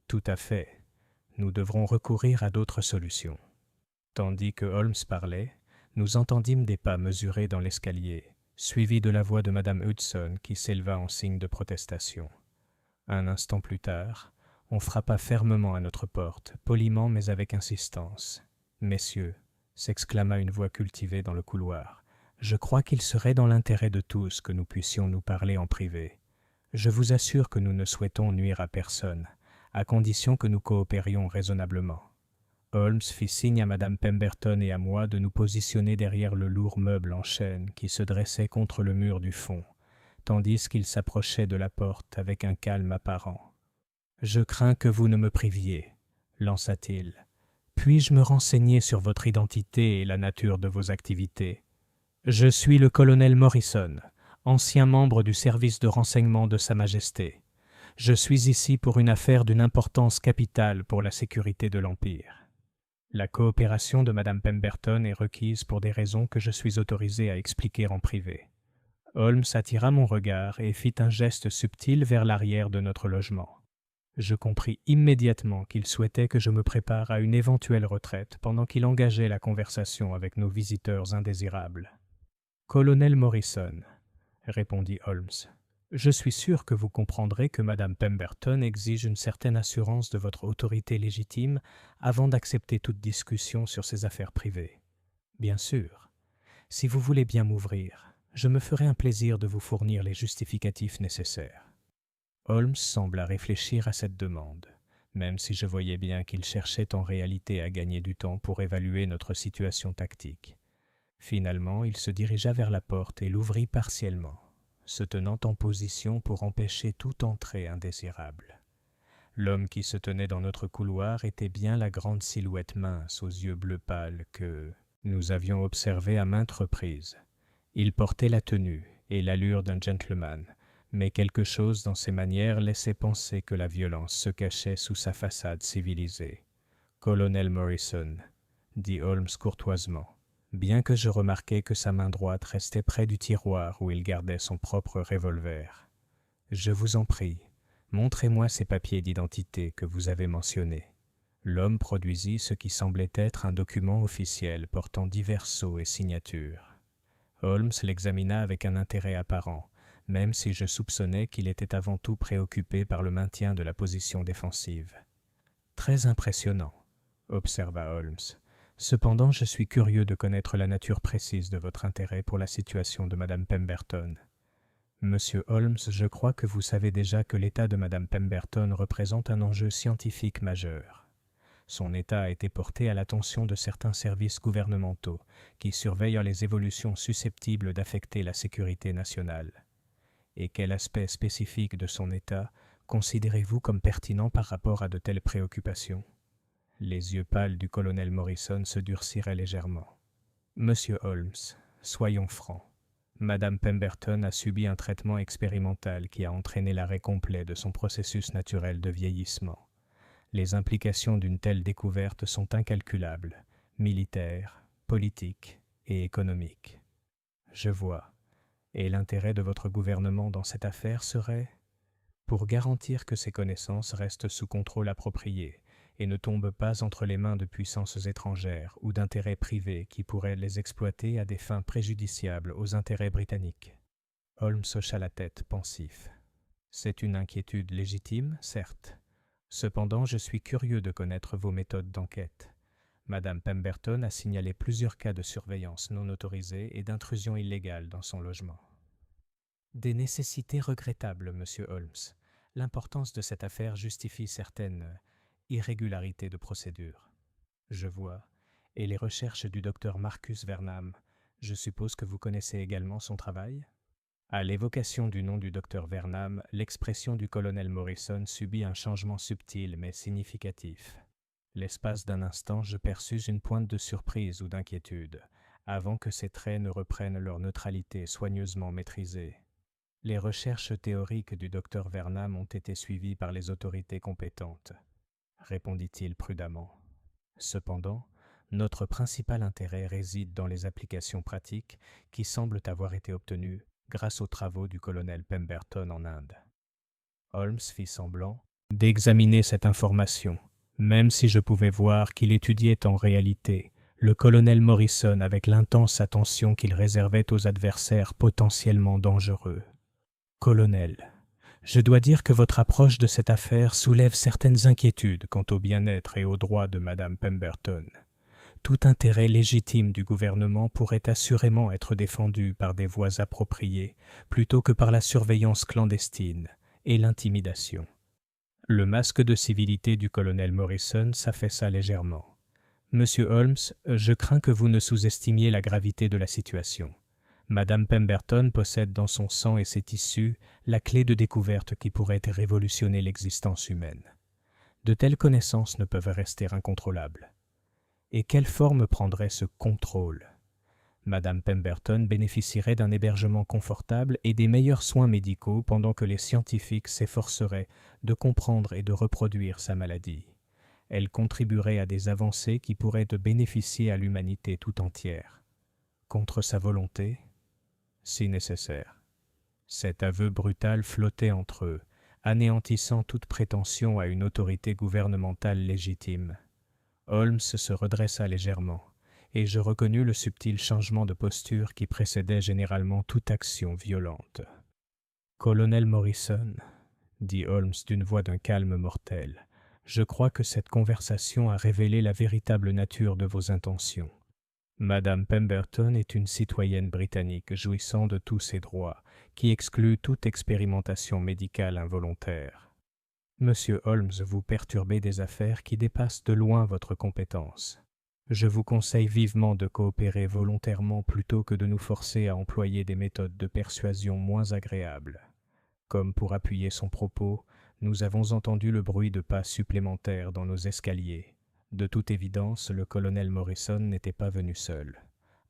Tout à fait. Nous devrons recourir à d'autres solutions. Tandis que Holmes parlait, nous entendîmes des pas mesurés dans l'escalier, suivis de la voix de Madame Hudson qui s'éleva en signe de protestation. Un instant plus tard, on frappa fermement à notre porte, poliment mais avec insistance. « Messieurs, » s'exclama une voix cultivée dans le couloir, « je crois qu'il serait dans l'intérêt de tous que nous puissions nous parler en privé. Je vous assure que nous ne souhaitons nuire à personne, à condition que nous coopérions raisonnablement. » Holmes fit signe à Madame Pemberton et à moi de nous positionner derrière le lourd meuble en chêne qui se dressait contre le mur du fond, tandis qu'il s'approchait de la porte avec un calme apparent. Je crains que vous ne me priviez, lança-t-il. Puis-je me renseigner sur votre identité et la nature de vos activités? Je suis le colonel Morrison, ancien membre du service de renseignement de Sa Majesté. Je suis ici pour une affaire d'une importance capitale pour la sécurité de l'Empire. La coopération de Madame Pemberton est requise pour des raisons que je suis autorisé à expliquer en privé. Holmes attira mon regard et fit un geste subtil vers l'arrière de notre logement. Je compris immédiatement qu'il souhaitait que je me prépare à une éventuelle retraite pendant qu'il engageait la conversation avec nos visiteurs indésirables. « Colonel Morrison, » répondit Holmes, « je suis sûr que vous comprendrez que Madame Pemberton exige une certaine assurance de votre autorité légitime avant d'accepter toute discussion sur ses affaires privées. Bien sûr, si vous voulez bien m'ouvrir, je me ferai un plaisir de vous fournir les justificatifs nécessaires. » Holmes sembla réfléchir à cette demande, même si je voyais bien qu'il cherchait en réalité à gagner du temps pour évaluer notre situation tactique. Finalement, il se dirigea vers la porte et l'ouvrit partiellement, se tenant en position pour empêcher toute entrée indésirable. L'homme qui se tenait dans notre couloir était bien la grande silhouette mince aux yeux bleus pâles que nous avions observé à maintes reprises. Il portait la tenue et l'allure d'un gentleman, mais quelque chose dans ses manières laissait penser que la violence se cachait sous sa façade civilisée. « Colonel Morrison, » dit Holmes courtoisement, bien que je remarquai que sa main droite restait près du tiroir où il gardait son propre revolver. « Je vous en prie, montrez-moi ces papiers d'identité que vous avez mentionnés. » L'homme produisit ce qui semblait être un document officiel portant divers sceaux et signatures. Holmes l'examina avec un intérêt apparent, même si je soupçonnais qu'il était avant tout préoccupé par le maintien de la position défensive. « Très impressionnant, » observa Holmes. « Cependant, je suis curieux de connaître la nature précise de votre intérêt pour la situation de Madame Pemberton. Monsieur Holmes, je crois que vous savez déjà que l'état de Madame Pemberton représente un enjeu scientifique majeur. Son état a été porté à l'attention de certains services gouvernementaux qui surveillent les évolutions susceptibles d'affecter la sécurité nationale. Et quel aspect spécifique de son état considérez-vous comme pertinent par rapport à de telles préoccupations? » Les yeux pâles du colonel Morrison se durciraient légèrement. « Monsieur Holmes, soyons francs. Madame Pemberton a subi un traitement expérimental qui a entraîné l'arrêt complet de son processus naturel de vieillissement. Les implications d'une telle découverte sont incalculables, militaires, politiques et économiques. Je vois. Et l'intérêt de votre gouvernement dans cette affaire serait pour garantir que ces connaissances restent sous contrôle approprié et ne tombent pas entre les mains de puissances étrangères ou d'intérêts privés qui pourraient les exploiter à des fins préjudiciables aux intérêts britanniques. » Holmes hocha la tête, pensif. « C'est une inquiétude légitime, certes. Cependant, je suis curieux de connaître vos méthodes d'enquête. Madame Pemberton a signalé plusieurs cas de surveillance non autorisée et d'intrusion illégale dans son logement. » « Des nécessités regrettables, monsieur Holmes. L'importance de cette affaire justifie certaines irrégularités de procédure. Je vois. Et les recherches du docteur Marcus Vernam, je suppose que vous connaissez également son travail? » À l'évocation du nom du docteur Vernam, l'expression du colonel Morrison subit un changement subtil mais significatif. L'espace d'un instant, je perçus une pointe de surprise ou d'inquiétude, avant que ses traits ne reprennent leur neutralité soigneusement maîtrisée. Les recherches théoriques du docteur Vernam ont été suivies par les autorités compétentes, répondit-il prudemment. Cependant, notre principal intérêt réside dans les applications pratiques qui semblent avoir été obtenues grâce aux travaux du colonel Pemberton en Inde. Holmes fit semblant d'examiner cette information, même si je pouvais voir qu'il étudiait en réalité le colonel Morrison avec l'intense attention qu'il réservait aux adversaires potentiellement dangereux. « Colonel, je dois dire que votre approche de cette affaire soulève certaines inquiétudes quant au bien-être et aux droits de Madame Pemberton. Tout intérêt légitime du gouvernement pourrait assurément être défendu par des voies appropriées plutôt que par la surveillance clandestine et l'intimidation. » Le masque de civilité du colonel Morrison s'affaissa légèrement. « Monsieur Holmes, je crains que vous ne sous-estimiez la gravité de la situation. Madame Pemberton possède dans son sang et ses tissus la clé de découverte qui pourrait révolutionner l'existence humaine. De telles connaissances ne peuvent rester incontrôlables. Et quelle forme prendrait ce contrôle ? Madame Pemberton bénéficierait d'un hébergement confortable et des meilleurs soins médicaux pendant que les scientifiques s'efforceraient de comprendre et de reproduire sa maladie. Elle contribuerait à des avancées qui pourraient bénéficier à l'humanité tout entière. Contre sa volonté, si nécessaire. Cet aveu brutal flottait entre eux, anéantissant toute prétention à une autorité gouvernementale légitime. Holmes se redressa légèrement, et je reconnus le subtil changement de posture qui précédait généralement toute action violente. « Colonel Morrison, » dit Holmes d'une voix d'un calme mortel, « je crois que cette conversation a révélé la véritable nature de vos intentions. Madame Pemberton est une citoyenne britannique jouissant de tous ses droits, qui exclut toute expérimentation médicale involontaire. Monsieur Holmes, vous perturbez des affaires qui dépassent de loin votre compétence. Je vous conseille vivement de coopérer volontairement plutôt que de nous forcer à employer des méthodes de persuasion moins agréables. » Comme pour appuyer son propos, nous avons entendu le bruit de pas supplémentaires dans nos escaliers. De toute évidence, le colonel Morrison n'était pas venu seul.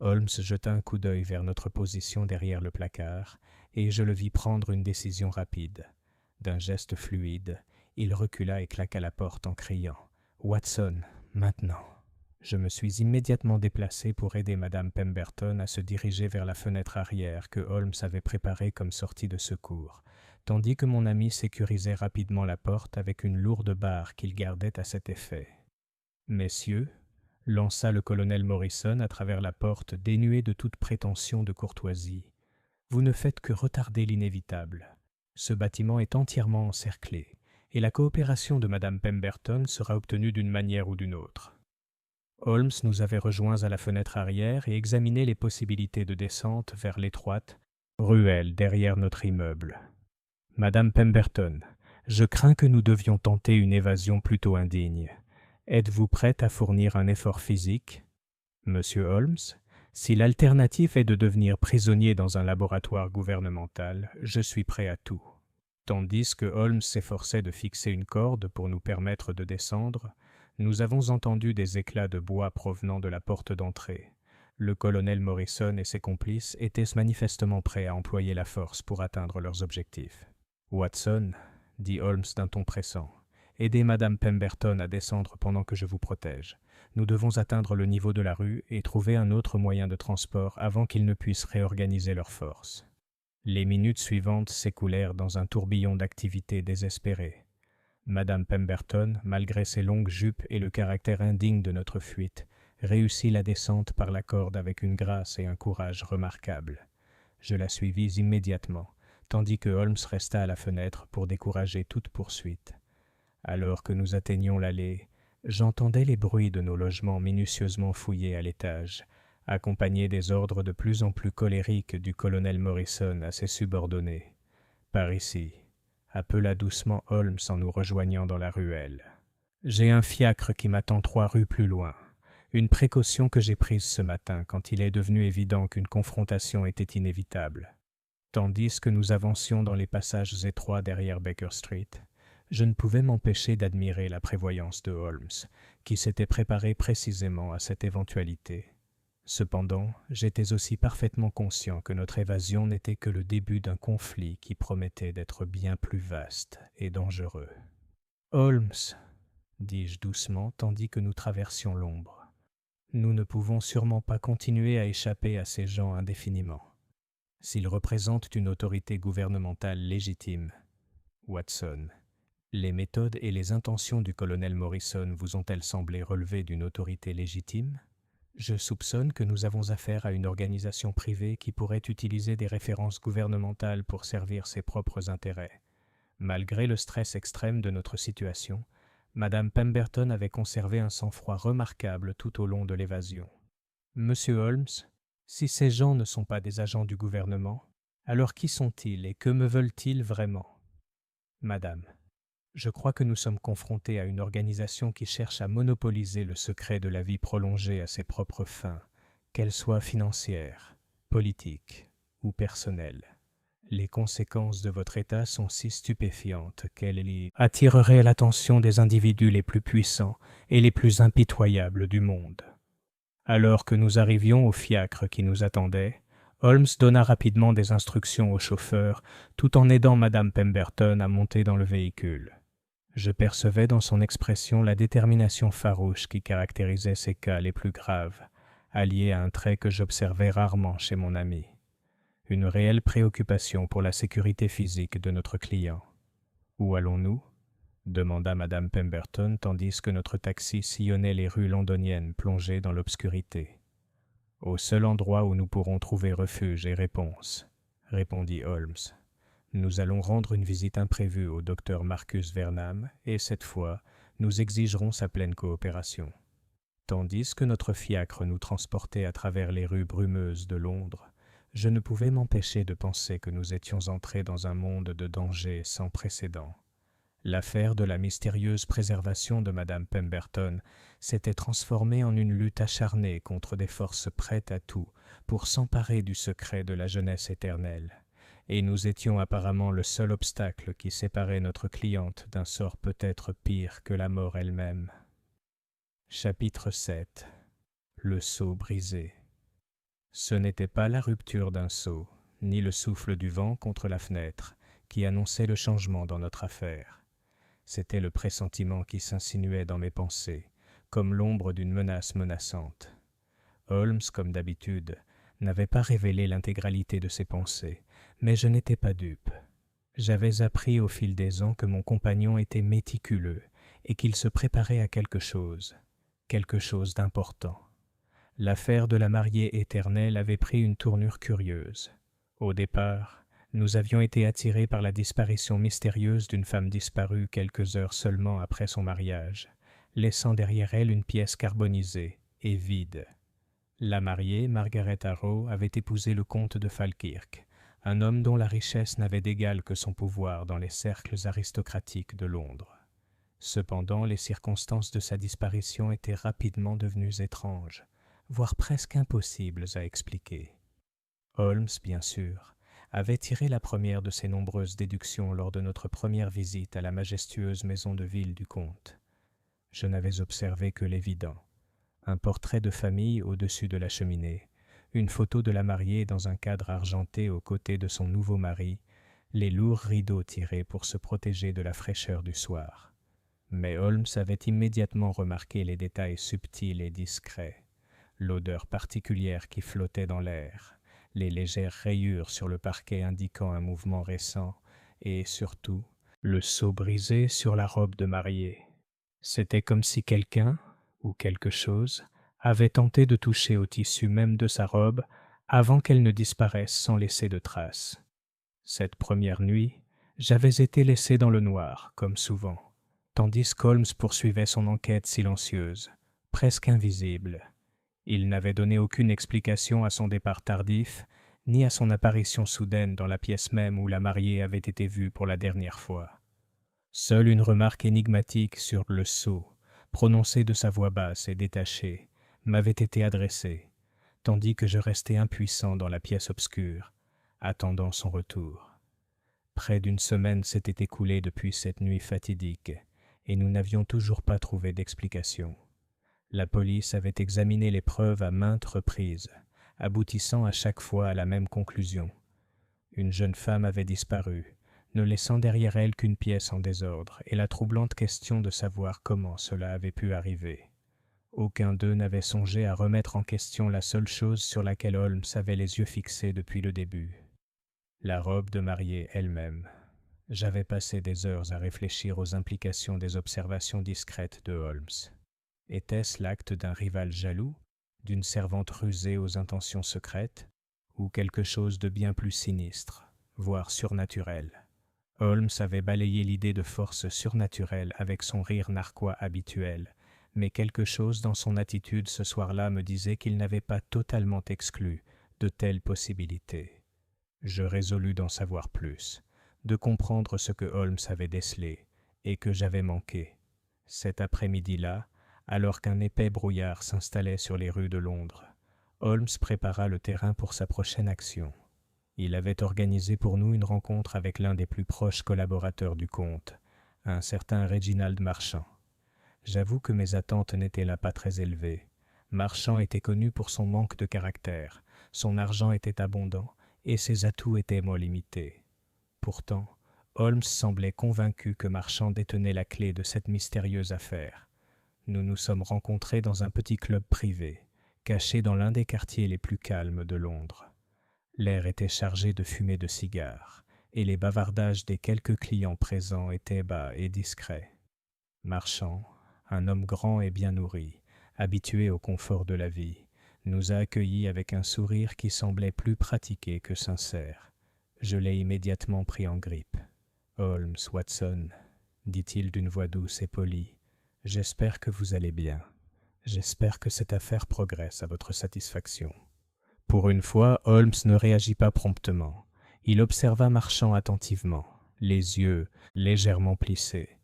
Holmes jeta un coup d'œil vers notre position derrière le placard, et je le vis prendre une décision rapide. D'un geste fluide, il recula et claqua la porte en criant « Watson, maintenant !» Je me suis immédiatement déplacé pour aider Madame Pemberton à se diriger vers la fenêtre arrière que Holmes avait préparée comme sortie de secours, tandis que mon ami sécurisait rapidement la porte avec une lourde barre qu'il gardait à cet effet. « Messieurs, » lança le colonel Morrison à travers la porte dénuée de toute prétention de courtoisie, « vous ne faites que retarder l'inévitable. Ce bâtiment est entièrement encerclé, et la coopération de Madame Pemberton sera obtenue d'une manière ou d'une autre. » Holmes nous avait rejoints à la fenêtre arrière et examinait les possibilités de descente vers l'étroite ruelle derrière notre immeuble. « Madame Pemberton, je crains que nous devions tenter une évasion plutôt indigne. Êtes-vous prête à fournir un effort physique ? Monsieur Holmes, si l'alternative est de devenir prisonnier dans un laboratoire gouvernemental, je suis prêt à tout. » Tandis que Holmes s'efforçait de fixer une corde pour nous permettre de descendre, nous avons entendu des éclats de bois provenant de la porte d'entrée. Le colonel Morrison et ses complices étaient manifestement prêts à employer la force pour atteindre leurs objectifs. « Watson, » dit Holmes d'un ton pressant, « aidez Madame Pemberton à descendre pendant que je vous protège. Nous devons atteindre le niveau de la rue et trouver un autre moyen de transport avant qu'ils ne puissent réorganiser leurs forces. » Les minutes suivantes s'écoulèrent dans un tourbillon d'activités désespérées. Madame Pemberton, malgré ses longues jupes et le caractère indigne de notre fuite, réussit la descente par la corde avec une grâce et un courage remarquables. Je la suivis immédiatement, tandis que Holmes resta à la fenêtre pour décourager toute poursuite. Alors que nous atteignions l'allée, j'entendais les bruits de nos logements minutieusement fouillés à l'étage, accompagnés des ordres de plus en plus colériques du colonel Morrison à ses subordonnés. « Par ici », appela doucement Holmes en nous rejoignant dans la ruelle. « J'ai un fiacre qui m'attend 3 rues plus loin. Une précaution que j'ai prise ce matin quand il est devenu évident qu'une confrontation était inévitable. » Tandis que nous avancions dans les passages étroits derrière Baker Street, je ne pouvais m'empêcher d'admirer la prévoyance de Holmes, qui s'était préparé précisément à cette éventualité. Cependant, j'étais aussi parfaitement conscient que notre évasion n'était que le début d'un conflit qui promettait d'être bien plus vaste et dangereux. « Holmes, » dis-je doucement tandis que nous traversions l'ombre, « nous ne pouvons sûrement pas continuer à échapper à ces gens indéfiniment. S'ils représentent une autorité gouvernementale légitime, Watson, les méthodes et les intentions du colonel Morrison vous ont-elles semblé relever d'une autorité légitime ? Je soupçonne que nous avons affaire à une organisation privée qui pourrait utiliser des références gouvernementales pour servir ses propres intérêts. Malgré le stress extrême de notre situation, Madame Pemberton avait conservé un sang-froid remarquable tout au long de l'évasion. Monsieur Holmes, si ces gens ne sont pas des agents du gouvernement, alors qui sont-ils et que me veulent-ils vraiment ? Madame, je crois que nous sommes confrontés à une organisation qui cherche à monopoliser le secret de la vie prolongée à ses propres fins, qu'elles soient financières, politiques ou personnelle. Les conséquences de votre état sont si stupéfiantes qu'elles y attireraient l'attention des individus les plus puissants et les plus impitoyables du monde. Alors que nous arrivions au fiacre qui nous attendait, Holmes donna rapidement des instructions au chauffeur, tout en aidant Madame Pemberton à monter dans le véhicule. Je percevais dans son expression la détermination farouche qui caractérisait ses cas les plus graves, alliée à un trait que j'observais rarement chez mon ami. Une réelle préoccupation pour la sécurité physique de notre client. « Où allons-nous » demanda Madame Pemberton tandis que notre taxi sillonnait les rues londoniennes plongées dans l'obscurité. « Au seul endroit où nous pourrons trouver refuge et réponse, » répondit Holmes. « Nous allons rendre une visite imprévue au docteur Marcus Vernam et cette fois, nous exigerons sa pleine coopération. » Tandis que notre fiacre nous transportait à travers les rues brumeuses de Londres, je ne pouvais m'empêcher de penser que nous étions entrés dans un monde de danger sans précédent. L'affaire de la mystérieuse préservation de Madame Pemberton s'était transformée en une lutte acharnée contre des forces prêtes à tout pour s'emparer du secret de la jeunesse éternelle, et nous étions apparemment le seul obstacle qui séparait notre cliente d'un sort peut-être pire que la mort elle-même. Chapitre 7. Le seau brisé. Ce n'était pas la rupture d'un seau, ni le souffle du vent contre la fenêtre, qui annonçait le changement dans notre affaire. C'était le pressentiment qui s'insinuait dans mes pensées, comme l'ombre d'une menace menaçante. Holmes, comme d'habitude, n'avait pas révélé l'intégralité de ses pensées, mais je n'étais pas dupe. J'avais appris au fil des ans que mon compagnon était méticuleux et qu'il se préparait à quelque chose d'important. L'affaire de la mariée éternelle avait pris une tournure curieuse. Au départ, nous avions été attirés par la disparition mystérieuse d'une femme disparue quelques heures seulement après son mariage, laissant derrière elle une pièce carbonisée et vide. La mariée, Margaret Harrow, avait épousé le comte de Falkirk, un homme dont la richesse n'avait d'égal que son pouvoir dans les cercles aristocratiques de Londres. Cependant, les circonstances de sa disparition étaient rapidement devenues étranges, voire presque impossibles à expliquer. Holmes, bien sûr, avait tiré la première de ses nombreuses déductions lors de notre première visite à la majestueuse maison de ville du comte. Je n'avais observé que l'évident. Un portrait de famille au-dessus de la cheminée, une photo de la mariée dans un cadre argenté aux côtés de son nouveau mari, les lourds rideaux tirés pour se protéger de la fraîcheur du soir. Mais Holmes avait immédiatement remarqué les détails subtils et discrets. L'odeur particulière qui flottait dans l'air, les légères rayures sur le parquet indiquant un mouvement récent, et surtout, le seau brisé sur la robe de mariée. C'était comme si quelqu'un, ou quelque chose, avait tenté de toucher au tissu même de sa robe avant qu'elle ne disparaisse sans laisser de traces. Cette première nuit, j'avais été laissé dans le noir, comme souvent, tandis qu'Holmes poursuivait son enquête silencieuse, presque invisible. Il n'avait donné aucune explication à son départ tardif, ni à son apparition soudaine dans la pièce même où la mariée avait été vue pour la dernière fois. Seule une remarque énigmatique sur le seau, prononcée de sa voix basse et détachée, m'avait été adressée, tandis que je restais impuissant dans la pièce obscure, attendant son retour. Près d'une semaine s'était écoulée depuis cette nuit fatidique, et nous n'avions toujours pas trouvé d'explication. La police avait examiné les preuves à maintes reprises, aboutissant à chaque fois à la même conclusion. Une jeune femme avait disparu, ne laissant derrière elle qu'une pièce en désordre, et la troublante question de savoir comment cela avait pu arriver. Aucun d'eux n'avait songé à remettre en question la seule chose sur laquelle Holmes avait les yeux fixés depuis le début. La robe de mariée elle-même. J'avais passé des heures à réfléchir aux implications des observations discrètes de Holmes. Était-ce l'acte d'un rival jaloux, d'une servante rusée aux intentions secrètes, ou quelque chose de bien plus sinistre, voire surnaturel? Holmes avait balayé l'idée de force surnaturelle avec son rire narquois habituel, mais quelque chose dans son attitude ce soir-là me disait qu'il n'avait pas totalement exclu de telles possibilités. Je résolus d'en savoir plus, de comprendre ce que Holmes avait décelé et que j'avais manqué. Cet après-midi-là, alors qu'un épais brouillard s'installait sur les rues de Londres, Holmes prépara le terrain pour sa prochaine action. Il avait organisé pour nous une rencontre avec l'un des plus proches collaborateurs du comte, un certain Reginald Marchand. J'avoue que mes attentes n'étaient là pas très élevées. Marchand était connu pour son manque de caractère, son argent était abondant et ses atouts étaient moins limités. Pourtant, Holmes semblait convaincu que Marchand détenait la clé de cette mystérieuse affaire. Nous nous sommes rencontrés dans un petit club privé, caché dans l'un des quartiers les plus calmes de Londres. L'air était chargé de fumée de cigares, et les bavardages des quelques clients présents étaient bas et discrets. Marchand, un homme grand et bien nourri, habitué au confort de la vie, nous a accueillis avec un sourire qui semblait plus pratiqué que sincère. Je l'ai immédiatement pris en grippe. « Holmes, Watson, » dit-il d'une voix douce et polie, « j'espère que vous allez bien. J'espère que cette affaire progresse à votre satisfaction. » Pour une fois, Holmes ne réagit pas promptement. Il observa Marchand attentivement, les yeux légèrement plissés.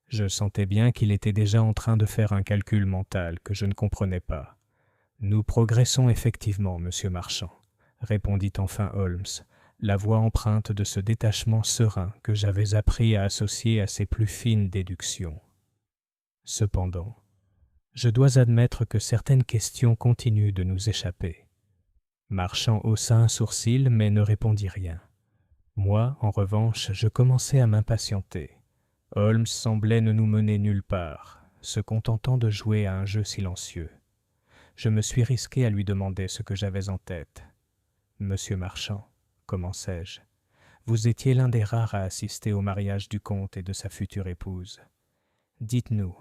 Je sentais bien qu'il était déjà en train de faire un calcul mental que je ne comprenais pas. « Nous progressons effectivement, monsieur Marchand, » répondit enfin Holmes, la voix empreinte de ce détachement serein que j'avais appris à associer à ses plus fines déductions. Cependant, je dois admettre que certaines questions continuent de nous échapper. Marchand haussa un sourcil mais ne répondit rien. Moi, en revanche, je commençais à m'impatienter. Holmes semblait ne nous mener nulle part, se contentant de jouer à un jeu silencieux. Je me suis risqué à lui demander ce que j'avais en tête. « Monsieur Marchand, commençai-je, vous étiez l'un des rares à assister au mariage du comte et de sa future épouse. Dites-nous,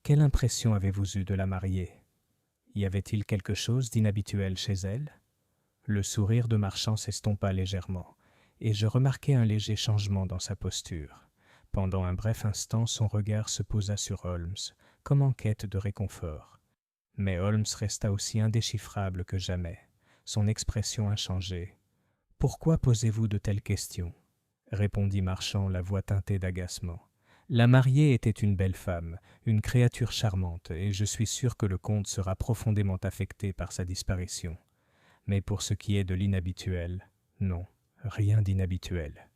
quelle impression avez-vous eue de la mariée? Y avait-il quelque chose d'inhabituel chez elle ?» Le sourire de Marchand s'estompa légèrement, et je remarquai un léger changement dans sa posture. Pendant un bref instant, son regard se posa sur Holmes, comme en quête de réconfort. Mais Holmes resta aussi indéchiffrable que jamais. Son expression a changé. « Pourquoi posez-vous de telles questions ?» répondit Marchand, la voix teintée d'agacement. « La mariée était une belle femme, une créature charmante, et je suis sûr que le comte sera profondément affecté par sa disparition. Mais pour ce qui est de l'inhabituel, non, rien d'inhabituel. »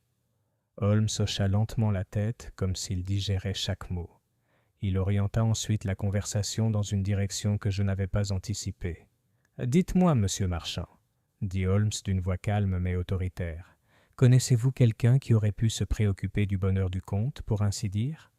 Holmes hocha lentement la tête, comme s'il digérait chaque mot. Il orienta ensuite la conversation dans une direction que je n'avais pas anticipée. « Dites-moi, monsieur Marchand, » dit Holmes d'une voix calme mais autoritaire, « connaissez-vous quelqu'un qui aurait pu se préoccuper du bonheur du comte, pour ainsi dire?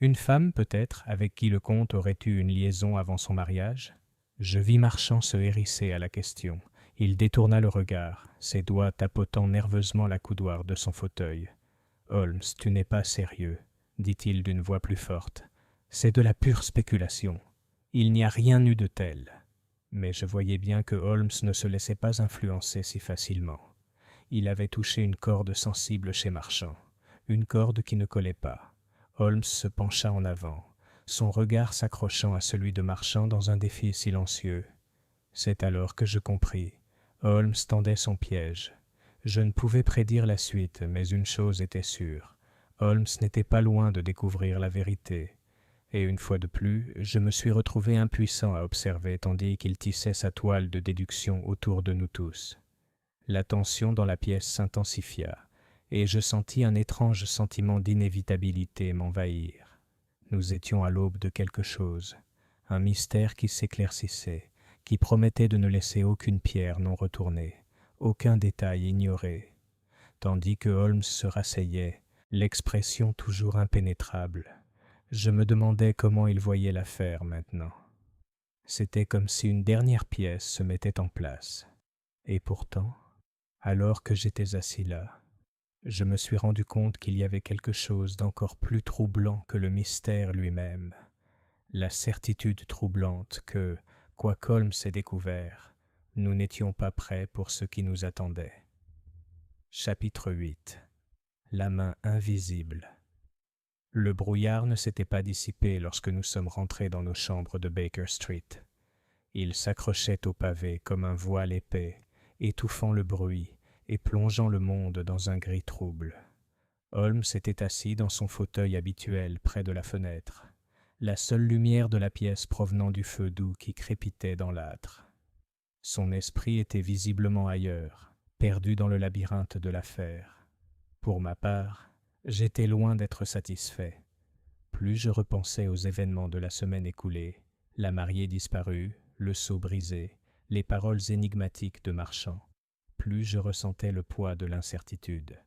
Une femme, peut-être, avec qui le comte aurait eu une liaison avant son mariage ?» Je vis Marchand se hérisser à la question. Il détourna le regard, ses doigts tapotant nerveusement la coudoir de son fauteuil. « Holmes, tu n'es pas sérieux, » dit-il d'une voix plus forte. « C'est de la pure spéculation. Il n'y a rien eu de tel. » Mais je voyais bien que Holmes ne se laissait pas influencer si facilement. Il avait touché une corde sensible chez Marchand, une corde qui ne collait pas. Holmes se pencha en avant, son regard s'accrochant à celui de Marchand dans un défi silencieux. C'est alors que je compris. Holmes tendait son piège. Je ne pouvais prédire la suite, mais une chose était sûre. Holmes n'était pas loin de découvrir la vérité. Et une fois de plus, je me suis retrouvé impuissant à observer tandis qu'il tissait sa toile de déduction autour de nous tous. La tension dans la pièce s'intensifia, et je sentis un étrange sentiment d'inévitabilité m'envahir. Nous étions à l'aube de quelque chose, un mystère qui s'éclaircissait, qui promettait de ne laisser aucune pierre non retournée, aucun détail ignoré, tandis que Holmes se rasseyait, l'expression toujours impénétrable. Je me demandais comment il voyait l'affaire maintenant. C'était comme si une dernière pièce se mettait en place. Et pourtant, alors que j'étais assis là, je me suis rendu compte qu'il y avait quelque chose d'encore plus troublant que le mystère lui-même, la certitude troublante que, quoi qu'Holmes ait découvert, nous n'étions pas prêts pour ce qui nous attendait. Chapitre 8. La main invisible. Le brouillard ne s'était pas dissipé lorsque nous sommes rentrés dans nos chambres de Baker Street. Il s'accrochait au pavé comme un voile épais, étouffant le bruit et plongeant le monde dans un gris trouble. Holmes était assis dans son fauteuil habituel près de la fenêtre, la seule lumière de la pièce provenant du feu doux qui crépitait dans l'âtre. Son esprit était visiblement ailleurs. perdu dans le labyrinthe de l'affaire. Pour ma part, j'étais loin d'être satisfait. Plus je repensais aux événements de la semaine écoulée, la mariée disparue, le seau brisé, les paroles énigmatiques de Marchand, plus je ressentais le poids de l'incertitude.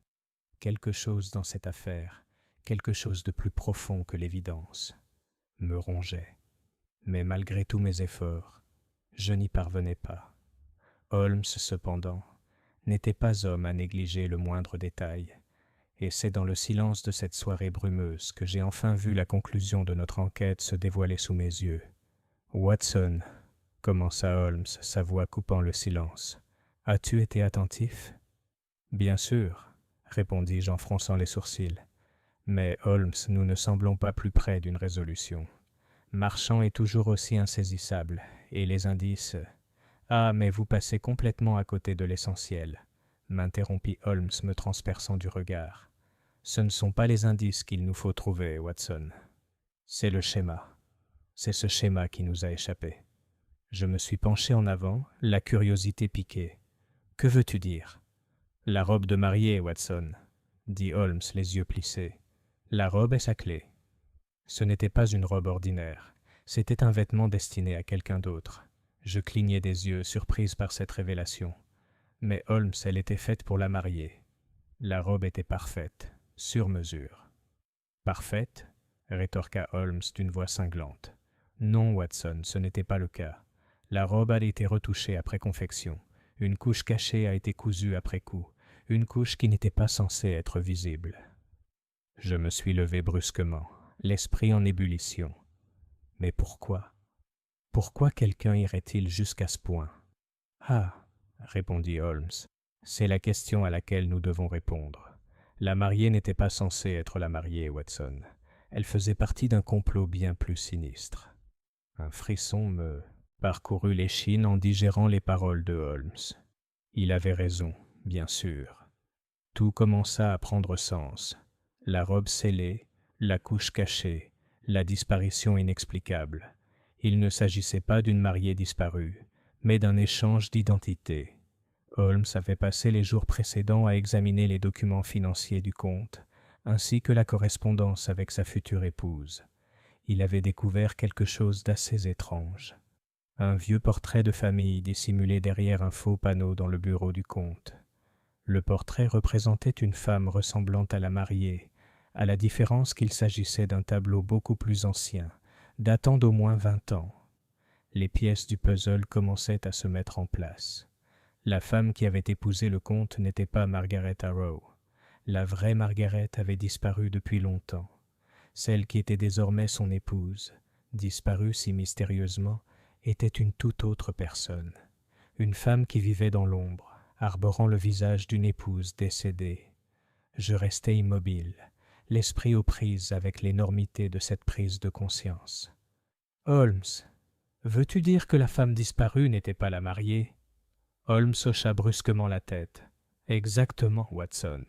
Quelque chose dans cette affaire, quelque chose de plus profond que l'évidence, me rongeait. Mais malgré tous mes efforts, je n'y parvenais pas. Holmes, cependant, n'était pas homme à négliger le moindre détail, et c'est dans le silence de cette soirée brumeuse que j'ai enfin vu la conclusion de notre enquête se dévoiler sous mes yeux. « Watson, » commença Holmes, sa voix coupant le silence, « as-tu été attentif ?»« Bien sûr, » répondis-je en fronçant les sourcils. « Mais, Holmes, nous ne semblons pas plus près d'une résolution. Marchand est toujours aussi insaisissable, et les indices... » « Ah, mais vous passez complètement à côté de l'essentiel, » m'interrompit Holmes me transperçant du regard. « Ce ne sont pas les indices qu'il nous faut trouver, Watson. C'est le schéma. C'est ce schéma qui nous a échappé. » Je me suis penché en avant, la curiosité piquée. « Que veux-tu dire ?»« La robe de mariée, Watson, » dit Holmes les yeux plissés. « La robe est sa clé. » Ce n'était pas une robe ordinaire, c'était un vêtement destiné à quelqu'un d'autre. Je clignai des yeux, surprise par cette révélation. Mais Holmes, elle était faite pour la mariée. La robe était parfaite, sur mesure. « Parfaite ?» rétorqua Holmes d'une voix cinglante. « Non, Watson, ce n'était pas le cas. La robe a été retouchée après confection. Une couche cachée a été cousue après coup. Une couche qui n'était pas censée être visible. » Je me suis levé brusquement, l'esprit en ébullition. Mais pourquoi ? Pourquoi quelqu'un irait-il jusqu'à ce point ? « Ah !» répondit Holmes. « C'est la question à laquelle nous devons répondre. La mariée n'était pas censée être la mariée, Watson. Elle faisait partie d'un complot bien plus sinistre. » Un frisson me parcourut l'échine en digérant les paroles de Holmes. Il avait raison, bien sûr. Tout commença à prendre sens. La robe scellée, la couche cachée, la disparition inexplicable. Il ne s'agissait pas d'une mariée disparue, mais d'un échange d'identité. Holmes avait passé les jours précédents à examiner les documents financiers du comte, ainsi que la correspondance avec sa future épouse. Il avait découvert quelque chose d'assez étrange. Un vieux portrait de famille dissimulé derrière un faux panneau dans le bureau du comte. Le portrait représentait une femme ressemblant à la mariée, à la différence qu'il s'agissait d'un tableau beaucoup plus ancien, datant d'au moins 20 ans. Les pièces du puzzle commençaient à se mettre en place. La femme qui avait épousé le comte n'était pas Margaret Arrow. La vraie Margaret avait disparu depuis longtemps. Celle qui était désormais son épouse, disparue si mystérieusement, était une toute autre personne. Une femme qui vivait dans l'ombre, arborant le visage d'une épouse décédée. Je restais immobile, l'esprit aux prises avec l'énormité de cette prise de conscience. « Holmes, veux-tu dire que la femme disparue n'était pas la mariée ?» Holmes hocha brusquement la tête. « Exactement, Watson.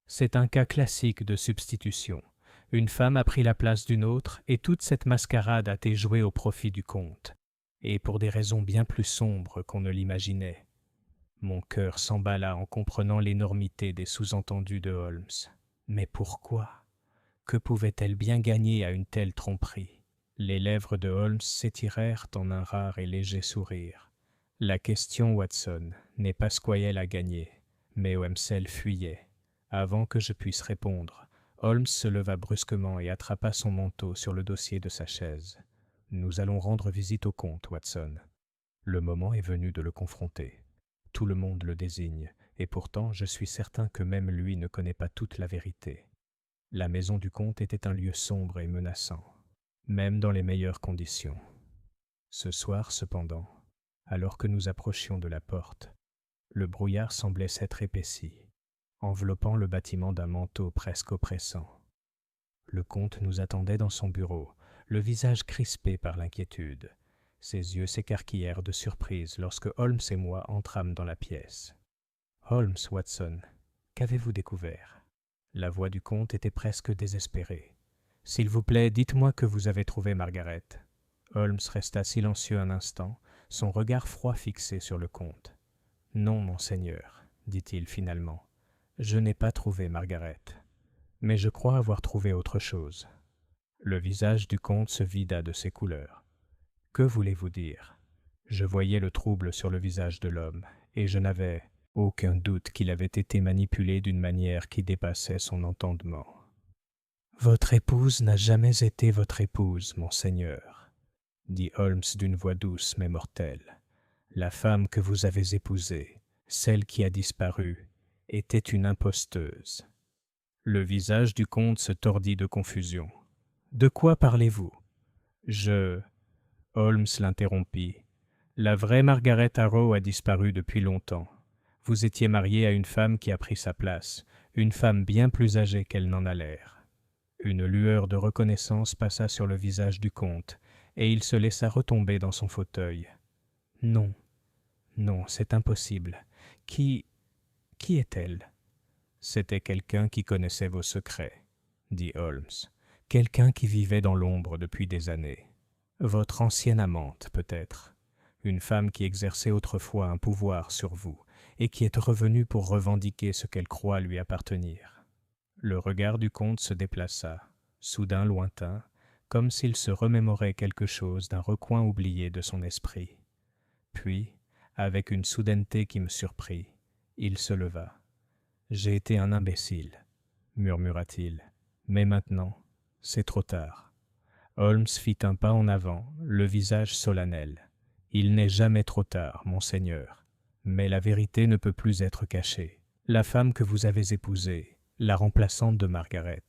C'est un cas classique de substitution. Une femme a pris la place d'une autre et toute cette mascarade a été jouée au profit du comte. Et pour des raisons bien plus sombres qu'on ne l'imaginait. » Mon cœur s'emballa en comprenant l'énormité des sous-entendus de Holmes. Mais pourquoi ? Que pouvait-elle bien gagner à une telle tromperie ? Les lèvres de Holmes s'étirèrent en un rare et léger sourire. La question, Watson, n'est pas ce qu'elle a gagné, mais Wemsel fuyait. Avant que je puisse répondre, Holmes se leva brusquement et attrapa son manteau sur le dossier de sa chaise. « Nous allons rendre visite au comte, Watson. Le moment est venu de le confronter. Tout le monde le désigne, et pourtant je suis certain que même lui ne connaît pas toute la vérité. La maison du comte était un lieu sombre et menaçant, même dans les meilleures conditions. Ce soir, cependant, alors que nous approchions de la porte, le brouillard semblait s'être épaissi, enveloppant le bâtiment d'un manteau presque oppressant. Le comte nous attendait dans son bureau, le visage crispé par l'inquiétude. Ses yeux s'écarquillèrent de surprise lorsque Holmes et moi entrâmes dans la pièce. « Holmes, Watson, qu'avez-vous découvert ?» La voix du comte était presque désespérée. « S'il vous plaît, dites-moi que vous avez trouvé Margaret. » Holmes resta silencieux un instant, son regard froid fixé sur le comte. « Non, monseigneur, dit-il finalement. Je n'ai pas trouvé Margaret, mais je crois avoir trouvé autre chose. Le visage du comte se vida de ses couleurs. Que voulez-vous dire? Je voyais le trouble sur le visage de l'homme, et je n'avais aucun doute qu'il avait été manipulé d'une manière qui dépassait son entendement. Votre épouse n'a jamais été votre épouse, monseigneur, dit Holmes d'une voix douce mais mortelle. La femme que vous avez épousée, celle qui a disparu, était une imposteuse. Le visage du comte se tordit de confusion. De quoi parlez-vous? Holmes l'interrompit. La vraie Margaret Harrow a disparu depuis longtemps. Vous étiez marié à une femme qui a pris sa place, une femme bien plus âgée qu'elle n'en a l'air. Une lueur de reconnaissance passa sur le visage du comte, et il se laissa retomber dans son fauteuil. Non, non, c'est impossible. Qui est-elle? C'était quelqu'un qui connaissait vos secrets, dit Holmes. Quelqu'un qui vivait dans l'ombre depuis des années. Votre ancienne amante, peut-être. Une femme qui exerçait autrefois un pouvoir sur vous, et qui est revenue pour revendiquer ce qu'elle croit lui appartenir. Le regard du comte se déplaça, soudain lointain, comme s'il se remémorait quelque chose d'un recoin oublié de son esprit. Puis, avec une soudaineté qui me surprit, il se leva. « J'ai été un imbécile, » murmura-t-il. « Mais maintenant, c'est trop tard. » Holmes fit un pas en avant, le visage solennel. « Il n'est jamais trop tard, monseigneur. Mais la vérité ne peut plus être cachée. La femme que vous avez épousée, la remplaçante de Margaret,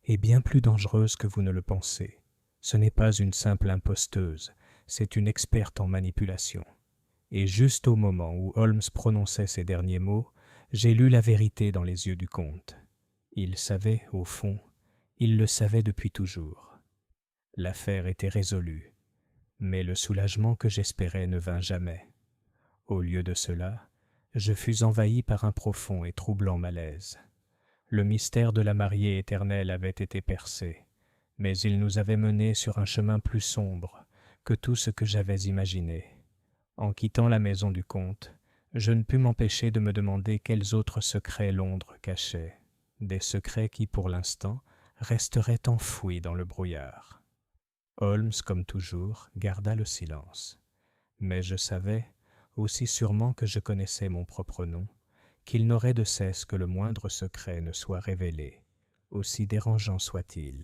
est bien plus dangereuse que vous ne le pensez. Ce n'est pas une simple imposteuse, c'est une experte en manipulation. » Et juste au moment où Holmes prononçait ces derniers mots, j'ai lu la vérité dans les yeux du comte. Il savait, au fond, il le savait depuis toujours. L'affaire était résolue, mais le soulagement que j'espérais ne vint jamais. Au lieu de cela, je fus envahi par un profond et troublant malaise. Le mystère de la mariée éternelle avait été percé, mais il nous avait menés sur un chemin plus sombre que tout ce que j'avais imaginé. En quittant la maison du comte, je ne pus m'empêcher de me demander quels autres secrets Londres cachait, des secrets qui, pour l'instant, resteraient enfouis dans le brouillard. Holmes, comme toujours, garda le silence. Mais je savais, aussi sûrement que je connaissais mon propre nom, qu'il n'aurait de cesse que le moindre secret ne soit révélé, aussi dérangeant soit-il.